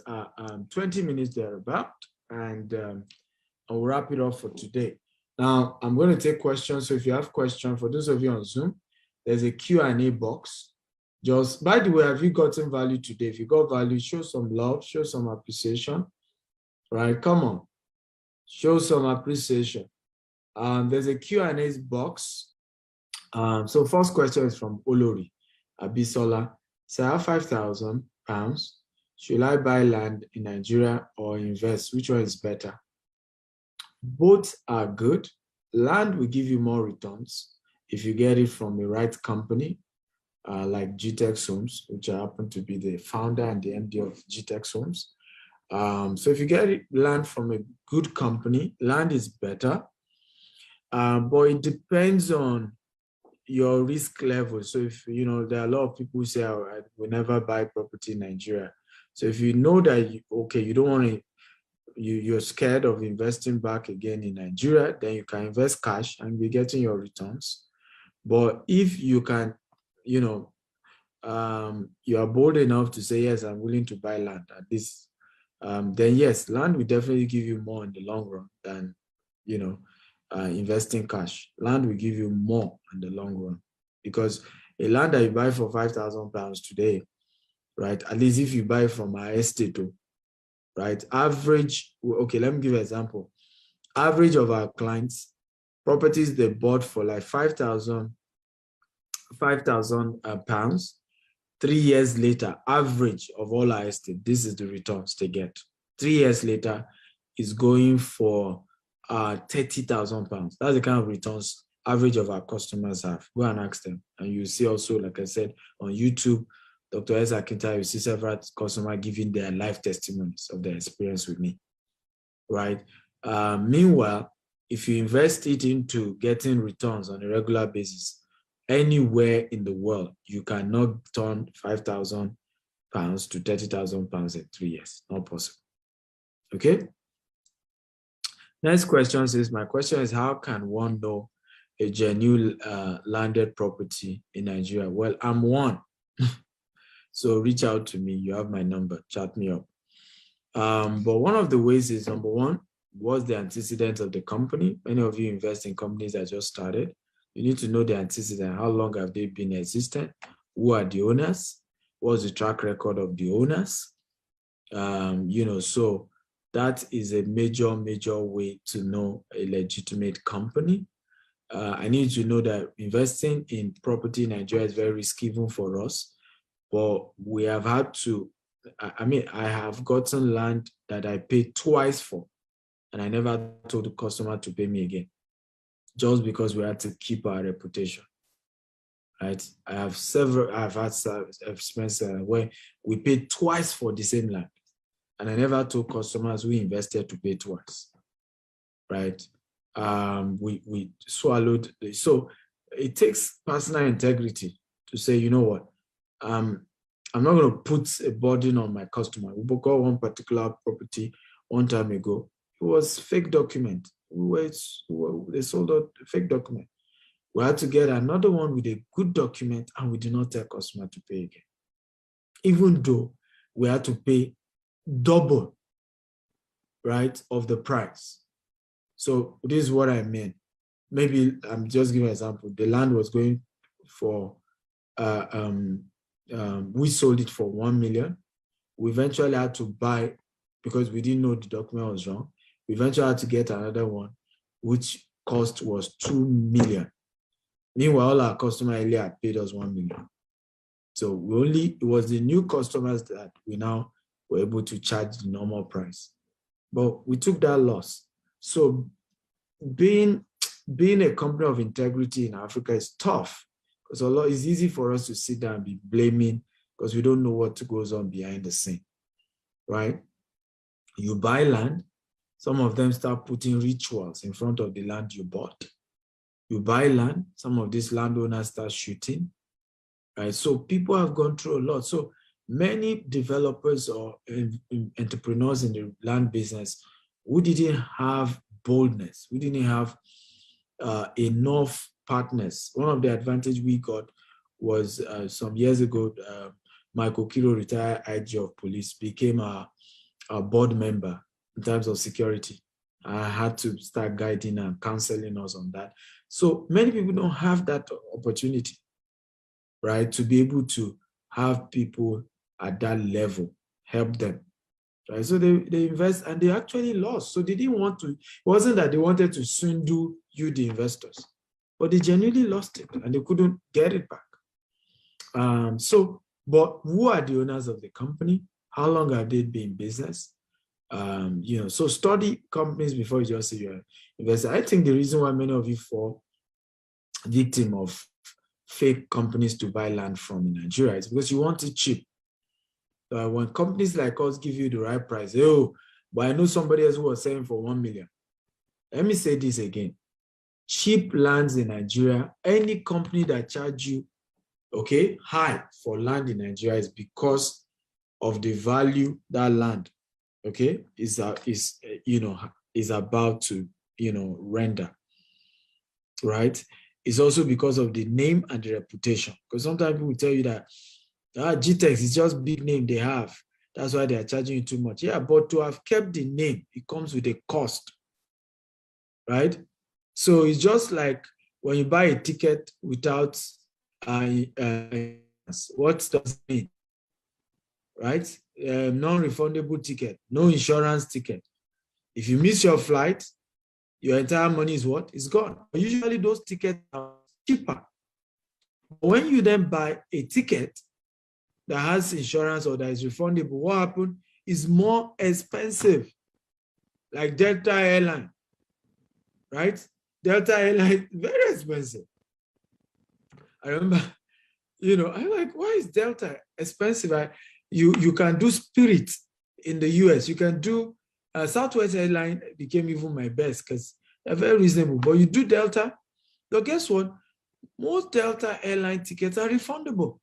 20 minutes thereabout, and I'll wrap it up for today. Now, I'm going to take questions. So if you have questions, for those of you on Zoom, there's a Q&A box. Just, by the way, have you gotten value today? If you got value, show some love, show some appreciation, right? Come on, show some appreciation. There's a Q&A box. So first question is from Olori Abisola. So I have £5,000. Should I buy land in Nigeria or invest? Which one is better? Both are good. Land will give you more returns if you get it from a right company, like Gtext Homes, which I happen to be the founder and the MD of Gtext Homes. So if you get land from a good company, land is better. But it depends on your risk level. So if, you know, there are a lot of people who say, oh, I will never buy property in Nigeria. So if you know that, you don't want to, you're scared of investing back again in Nigeria, then you can invest cash and be getting your returns. But if you can, you know, you are bold enough to say, yes, I'm willing to buy land at this, then yes, land will definitely give you more in the long run than, you know, investing cash. Land will give you more in the long run, because a land that you buy for £5,000 today, right? At least if you buy from our estate, right? Average, okay, let me give you an example. Average of our clients, properties they bought for like £5,000 pounds. 3 years later, average of all our estate, this is the returns they get. 3 years later is going for £30,000. That's the kind of returns average of our customers have. Go and ask them. And you see also, like I said, on YouTube, Dr. Ezra Kinta, you see several customers giving their life testimonies of their experience with me, right? Meanwhile, if you invest it into getting returns on a regular basis, anywhere in the world, you cannot turn £5,000 to £30,000 in 3 years. Not possible. Okay? Next question says, my question is, how can one know a genuine landed property in Nigeria? Well, I'm one. So reach out to me. You have my number. Chat me up. But one of the ways is, number one, what's the antecedent of the company? Many of you invest in companies that just started. You need to know the antecedent. How long have they been existent? Who are the owners? What's the track record of the owners? You know, so that is a major way to know a legitimate company. I need to know that investing in property in Nigeria is very risky even for us. But we have had to, I have gotten land that I paid twice for, and I never told the customer to pay me again, just because we had to keep our reputation, right? I've had experience where we paid twice for the same land, and I never told customers who invested to pay twice, right? We swallowed. So it takes personal integrity to say, you know what, I'm not going to put a burden on my customer. We bought one particular property one time ago. it was fake document. They sold a fake document. We had to get another one with a good document, and we did not tell customer to pay again, even though we had to pay double, right, of the price. So this is what I mean. Maybe I'm just giving an example. The land was going for, we sold it for 1 million. We eventually had to buy, because we didn't know the document was wrong. We eventually had to get another one, which cost was 2 million. Meanwhile, all our customers earlier had paid us 1 million. So it was the new customers that we now were able to charge the normal price. But we took that loss. So being a company of integrity in Africa is tough, because it's easy for us to sit down and be blaming because we don't know what goes on behind the scene, right? You buy land, some of them start putting rituals in front of the land you bought. You buy land, some of these landowners start shooting, right? So people have gone through a lot. So many developers or entrepreneurs in the land business who didn't have boldness, we didn't have enough partners. One of the advantages we got was some years ago, Michael Kiro, retired IG of police, became a board member in terms of security. I had to start guiding and counseling us on that. So many people don't have that opportunity, right? To be able to have people at that level help them, right? So they invest and they actually lost. So they didn't want to, it wasn't that they wanted to swindle you, the investors, but they genuinely lost it and they couldn't get it back. But who are the owners of the company? How long have they been in business? So study companies before you just say you're investor. I think the reason why many of you fall victim of fake companies to buy land from in Nigeria is because you want it cheap. When companies like us give you the right price, but I know somebody else who was selling for 1 million. Let me say this again. Cheap lands in Nigeria, any company that charge you, high for land in Nigeria is because of the value that land, is about to, render, right? It's also because of the name and the reputation. Because sometimes people will tell you that Gtext is just big name they have. That's why they are charging you too much. Yeah, but to have kept the name, it comes with a cost, right? So it's just like when you buy a ticket without what does it mean, right? Non-refundable ticket, no insurance ticket. If you miss your flight, your entire money is what? It's gone. Usually those tickets are cheaper. When you then buy a ticket that has insurance or that is refundable, what happens is more expensive. Like Delta Airline, right? Delta Airline, very expensive. I remember, I'm like, why is Delta expensive? You can do Spirit in the US. You can do Southwest Airline became even my best because they're very reasonable. But you do Delta, so guess what? Most Delta Airline tickets are refundable.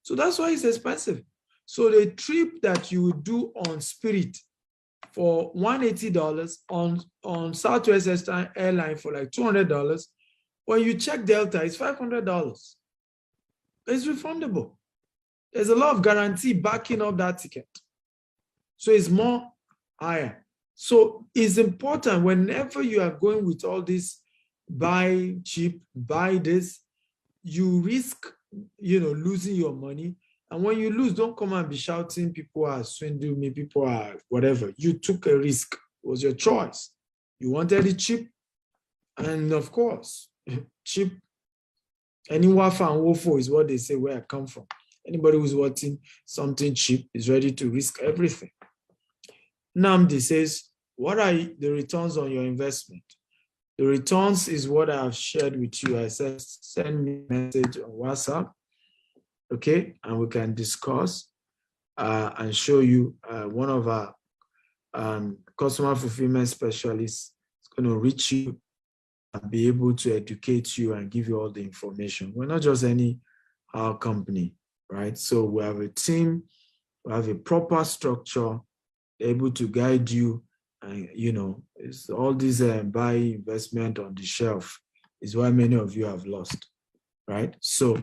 So that's why it's expensive. So the trip that you would do on Spirit for $180 on Southwest Airline for like $200, when you check Delta, it's $500. It's refundable. There's a lot of guarantee backing up that ticket. So it's more higher. So it's important whenever you are going with all this, buy cheap, buy this, you risk, losing your money. And when you lose, don't come and be shouting, people are swindling me, people are whatever. You took a risk. It was your choice. You wanted it cheap. And of course, cheap. Any wafa and wofo is what they say where I come from. Anybody who's wanting something cheap is ready to risk everything. Namdi says, what are the returns on your investment? The returns is what I have shared with you. I said, send me a message on WhatsApp, and we can discuss and show you one of our customer fulfillment specialists is going to reach you and be able to educate you and give you all the information. We're not just any company, right? So we have a team, we have a proper structure, able to guide you And, you know, it's all this buy investment on the shelf is why many of you have lost, right? So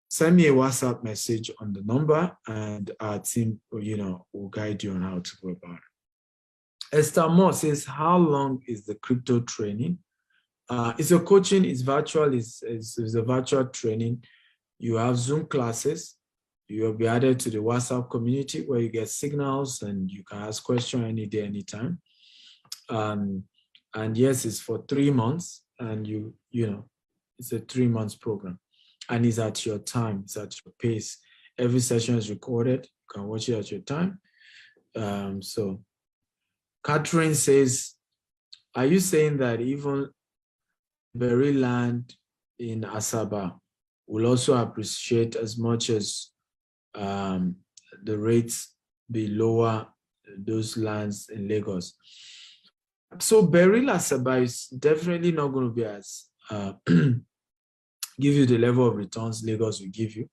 send me a WhatsApp message on the number and our team, you know, will guide you on how to go about it. Esther Moore says, how long is the crypto training? It's a coaching, it's virtual, it's a virtual training. You have Zoom classes. You will be added to the WhatsApp community where you get signals and you can ask questions any day, anytime. And yes, it's for 3 months, and you know, it's a 3 months program, and it's at your time, it's at your pace. Every session is recorded. You can watch it at your time. So Catherine says, are you saying that even berry land in Asaba will also appreciate as much as the rates be lower those lands in Lagos? So berry Asaba is definitely not going to be as give you the level of returns Lagos will give you.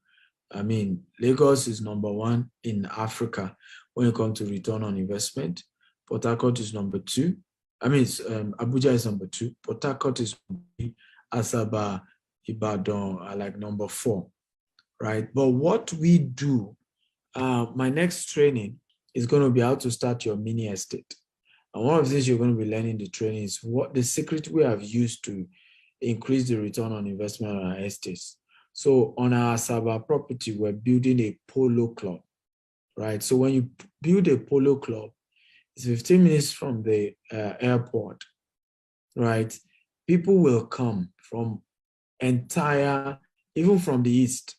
I mean, Lagos is number 1 in Africa when it comes to return on investment. Port Harcourt is number 2. I mean, Abuja is number 2. Port Harcourt is number 3. Asaba, Ibadan are like number 4, right? But what we do, my next training is going to be how to start your mini estate. And one of the things you're going to be learning the training is what the secret we have used to increase the return on investment on our estates. So on our Asaba property, we're building a polo club, right? So when you build a polo club, it's 15 minutes from the airport, right? People will come from entire, even from the east.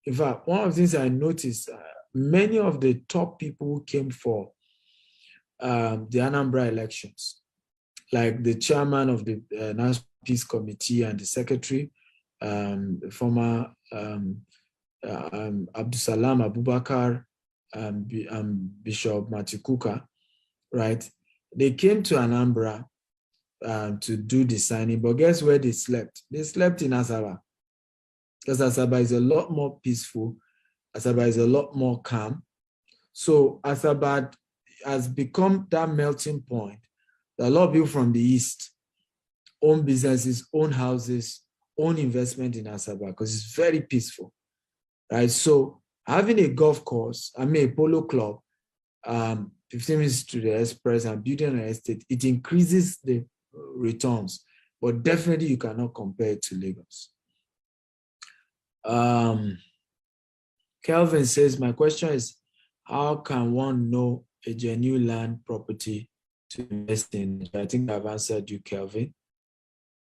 In fact, one of the things I noticed, many of the top people who came for the Anambra elections, like the chairman of the National Peace Committee and the secretary, former Abdusalam Abubakar, Bishop Matikuka, right? They came to Anambra to do the signing, but guess where they slept? They slept in Asaba, because Asaba is a lot more peaceful. Asaba is a lot more calm. So Asaba has become that melting point. A lot of people from the east own businesses, own houses, own investment in Asaba because it's very peaceful, right? So having a golf course, I mean a polo club, 15 minutes to the express and building an estate, it increases the returns, but definitely you cannot compare it to Lagos. Kelvin says, my question is, how can one know a genuine land property to invest in? I think I've answered you, Kelvin,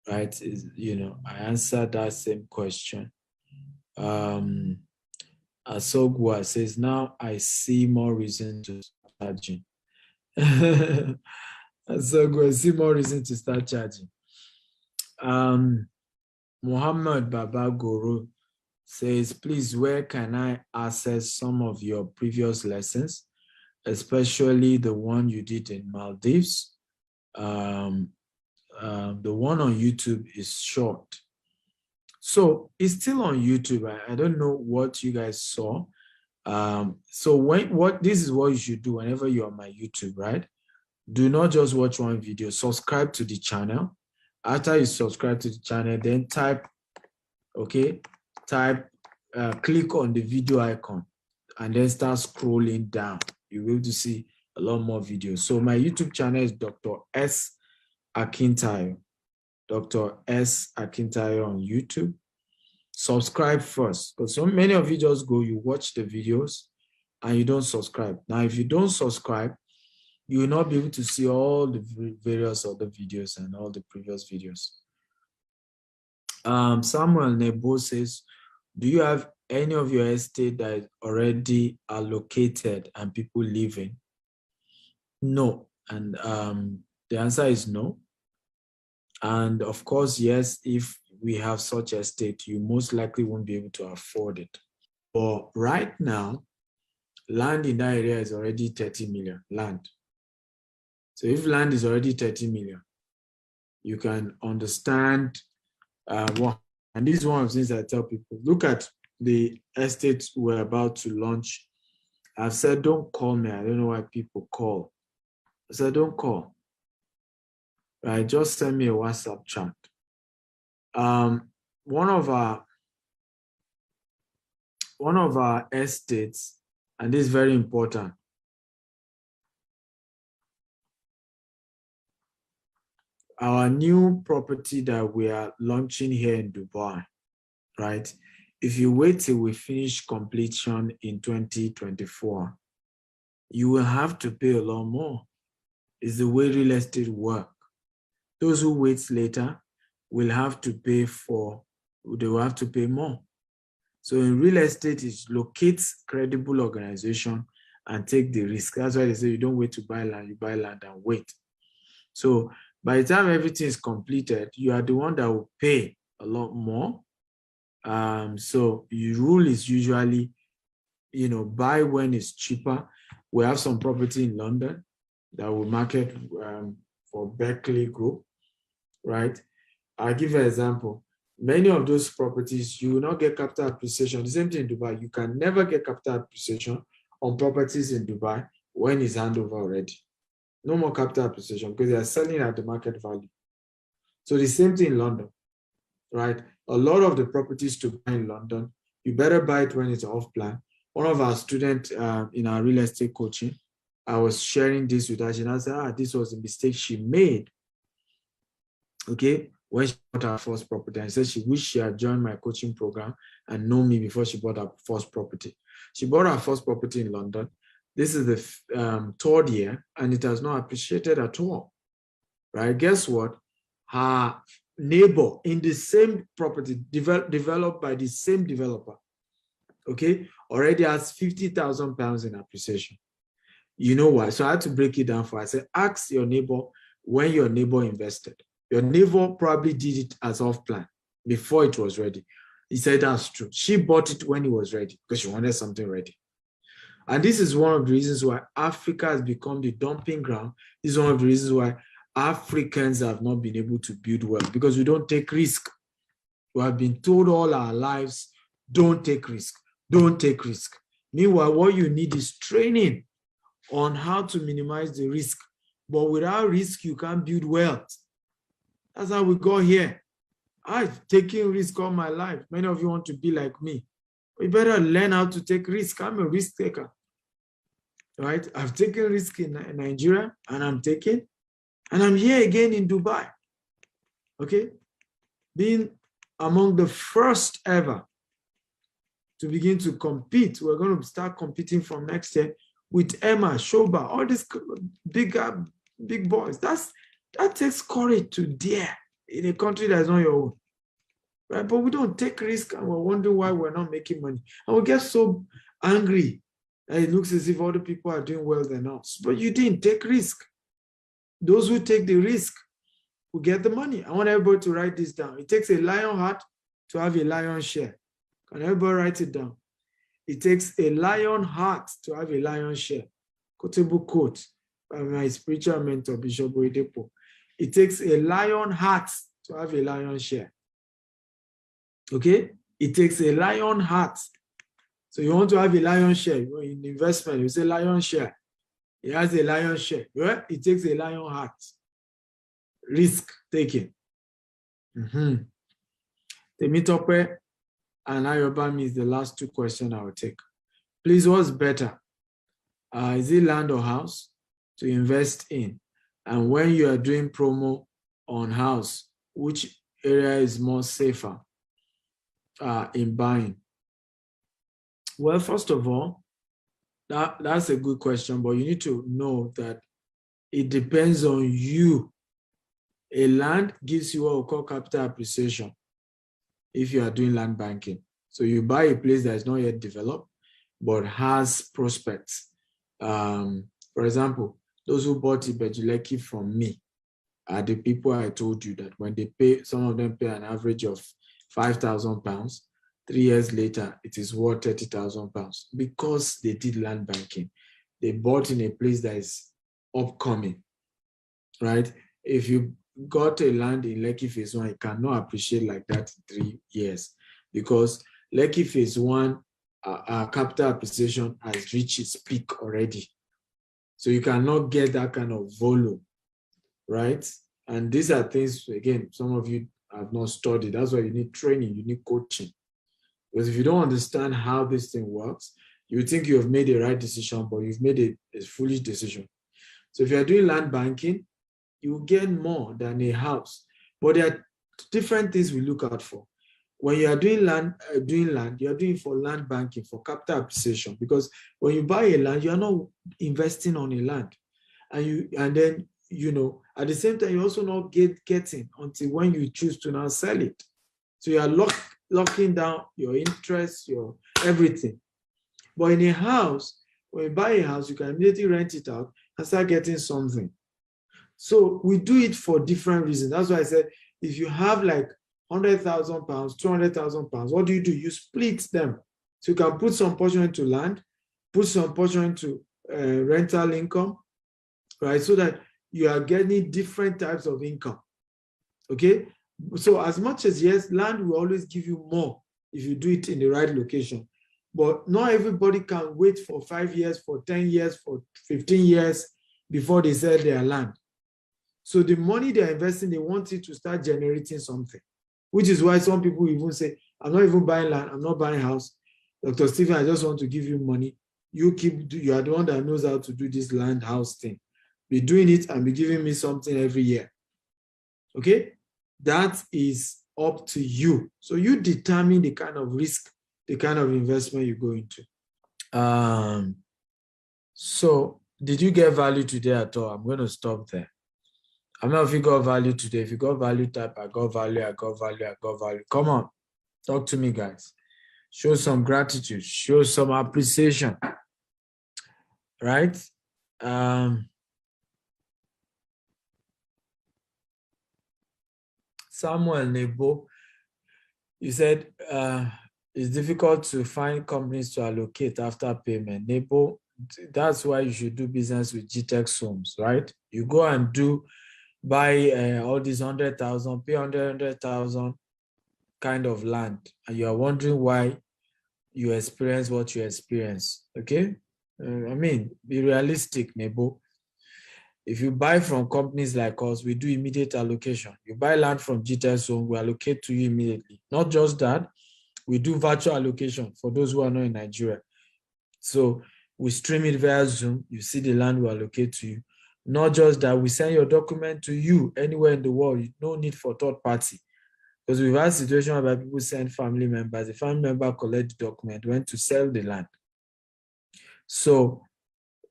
right? You know, I answered that same question. Asogwa says, now I see more reason to start charging. Asogwa, I see more reason to start charging. Muhammad Baba Guru says, please, where can I access some of your previous lessons, especially the one you did in Maldives? The one on YouTube is short. So it's still on YouTube. I don't know what you guys saw. So this is what you should do whenever you're on my YouTube, right? Do not just watch one video. Subscribe to the channel. After you subscribe to the channel, then click on the video icon and then start scrolling down. You'll be able to see a lot more videos. So my YouTube channel is Dr. S. Akintayo. Dr. S. Akintayo on YouTube. Subscribe first, because so many of you just go, you watch the videos and you don't subscribe. Now, if you don't subscribe, you will not be able to see all the various other videos and all the previous videos. Samuel Nebo says, do you have any of your estate that is already allocated and people live in? No. And the answer is no. And of course, yes, if we have such estate, you most likely won't be able to afford it. But right now, land in that area is already 30 million, land. So if land is already 30 million, you can understand what, and this is one of the things I tell people, look at the estates we're about to launch. I've said, don't call me. I don't know why people call. So don't call. Right, just send me a WhatsApp chat. One of our estates, and this is very important. Our new property that we are launching here in Dubai, right? If you wait till we finish completion in 2024, you will have to pay a lot more. It's the way real estate work. Those who wait later will have to pay they will have to pay more. So in real estate, it locates credible organization and take the risk. That's why they say you don't wait to buy land, you buy land and wait. So by the time everything is completed, you are the one that will pay a lot more. So your rule is usually, buy when it's cheaper. We have some property in London that we market for Berkeley Group, right? I'll give you an example. Many of those properties, you will not get capital appreciation. The same thing in Dubai. You can never get capital appreciation on properties in Dubai when it's handover already. No more capital appreciation because they are selling at the market value. So the same thing in London, right? A lot of the properties to buy in London, you better buy it when it's off plan. One of our students in our real estate coaching, I was sharing this with her, and I said, this was a mistake she made. Okay, when she bought her first property, and said she wished she had joined my coaching program and known me before she bought her first property. She bought her first property in London. This is the third year, and it has not appreciated at all, right? Guess what? Her neighbor in the same property developed by the same developer, okay, already has £50,000 in appreciation. You know why? So I had to break it down for her. I said, ask your neighbor when your neighbor invested. Your neighbor probably did it as off plan before it was ready. He said that's true. She bought it when it was ready because she wanted something ready. And this is one of the reasons why Africa has become the dumping ground. This is one of the reasons why Africans have not been able to build wealth, because we don't take risk. We have been told all our lives, don't take risk, don't take risk. Meanwhile, what you need is training on how to minimize the risk. But without risk, you can't build wealth. That's how we got here. I've taken risk all my life. Many of you want to be like me. We better learn how to take risk. I'm a risk taker, right? I've taken risk in Nigeria, and I'm here again in Dubai, okay? Being among the first ever to begin to compete. We're going to start competing from next year with Emma, Shoba, all these big boys. That takes courage to dare in a country that's not your own. Right? But we don't take risk, and we're wondering why we're not making money. And we get so angry that it looks as if other people are doing well than us. But you didn't take risk. Those who take the risk will get the money. I want everybody to write this down. It takes a lion heart to have a lion share. Can everybody write it down? It takes a lion heart to have a lion share. Quotable quote by my spiritual mentor, Bishop Oyedepo. It takes a lion heart to have a lion share. Okay? It takes a lion heart. So you want to have a lion share in investment, you say lion share. It has a lion share. Right? It takes a lion heart. Risk taking. Temitope and Ayobami is the last two questions I will take. Please, what's better? Is it land or house to invest in? And when you are doing promo on house, which area is more safer in buying? Well, first of all, that's a good question, but you need to know that it depends on you. A land gives you what we call capital appreciation if you are doing land banking. So you buy a place that is not yet developed, but has prospects. For example, those who bought Ibejuleki from me are the people I told you that when they pay, some of them pay an average of £5,000. 3 years later, it is worth £30,000 because they did land banking. They bought in a place that is upcoming, right? If you got a land in Lekki Phase 1, it cannot appreciate like that in 3 years because Lekki Phase 1, capital appreciation has reached its peak already. So you cannot get that kind of volume, right? And these are things, again, some of you have not studied. That's why you need training, you need coaching. Because if you don't understand how this thing works, you think you have made the right decision, but you've made a foolish decision. So if you're doing land banking, you will gain more than a house. But there are different things we look out for. When you are doing land, you are doing for land banking, for capital appreciation. Because when you buy a land, you are not investing on a land. And then, at the same time, you're also not getting until when you choose to now sell it. So you are locking down your interest, your everything. But in a house, when you buy a house, you can immediately rent it out and start getting something. So we do it for different reasons. That's why I said, if you have like 100,000 pounds, 200,000 pounds, what do? You split them. So you can put some portion into land, put some portion into rental income, right? So that you are getting different types of income, okay? So as much as, yes, land will always give you more if you do it in the right location, but not everybody can wait for 5 years, for 10 years, for 15 years before they sell their land. So the money they're investing, they want it to start generating something, which is why some people even say, I'm not even buying land, I'm not buying house. Dr. Stephen, I just want to give you money. You are the one that knows how to do this land house thing. Be doing it and be giving me something every year. Okay? That is up to you. So you determine the kind of risk, the kind of investment you go into. So did you get value today at all? I'm going to stop there. I don't know if you got value today. If you got value, type, I got value, I got value, I got value. Come on, talk to me, guys. Show some gratitude, show some appreciation, right? Samuel Nebo, you said it's difficult to find companies to allocate after payment. Nebo, that's why you should do business with Gtext Homes, right? You go and buy all these 100,000, pay 100,000 kind of land, and you are wondering why you experience what you experience. Okay, I mean, be realistic, Nebo. If you buy from companies like us, we do immediate allocation. You buy land from Gtext Home, we allocate to you immediately. Not just that, we do virtual allocation for those who are not in Nigeria. So we stream it via Zoom. You see the land we allocate to you. Not just that, we send your document to you anywhere in the world. No need for third party. Because we've had situations where people send family members. The family member collect the document, went to sell the land. So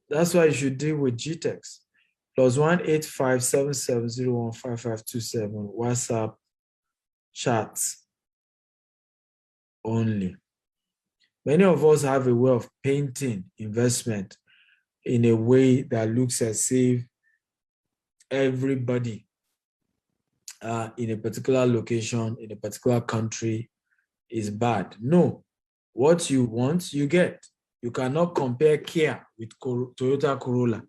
that's why you should deal with Gtext. +1 8577015527 WhatsApp chats only. Many of us have a way of painting investment in a way that looks as if everybody in a particular location, in a particular country is bad. No, what you want, you get. You cannot compare Kia with Toyota Corolla,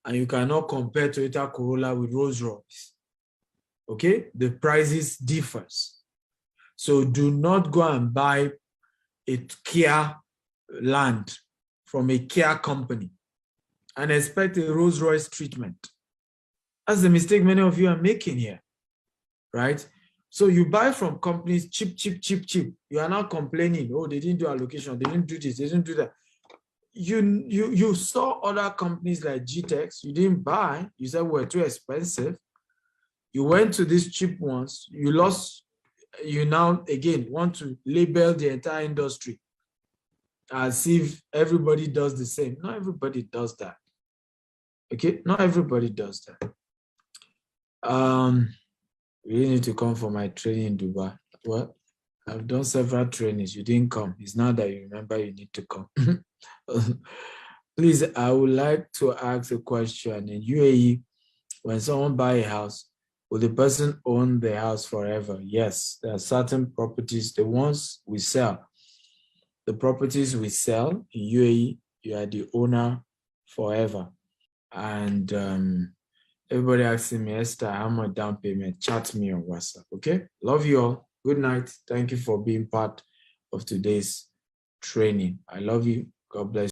and you cannot compare Toyota Corolla with Rolls-Royce. Okay, the prices differs. So do not go and buy a Kia land from a Kia company and expect a Rolls-Royce treatment. That's the mistake many of you are making here, right? So you buy from companies cheap. You are now complaining, oh, they didn't do allocation, they didn't do this, they didn't do that. You saw other companies like Gtext, you didn't buy, you said we're too expensive. You went to these cheap ones, you lost, you now again want to label the entire industry as if everybody does the same. Not everybody does that. Okay, not everybody does that. You really need to come for my training in Dubai. Well, I've done several trainings. You didn't come. It's now that you remember you need to come. Please, I would like to ask a question. In UAE, when someone buys a house, will the person own the house forever? Yes, there are certain properties, the ones we sell. The properties we sell in UAE, you are the owner forever. And everybody asking me, Esther, how much down payment? Chat me on WhatsApp, okay? Love you all. Good night. Thank you for being part of today's training. I love you. God bless you.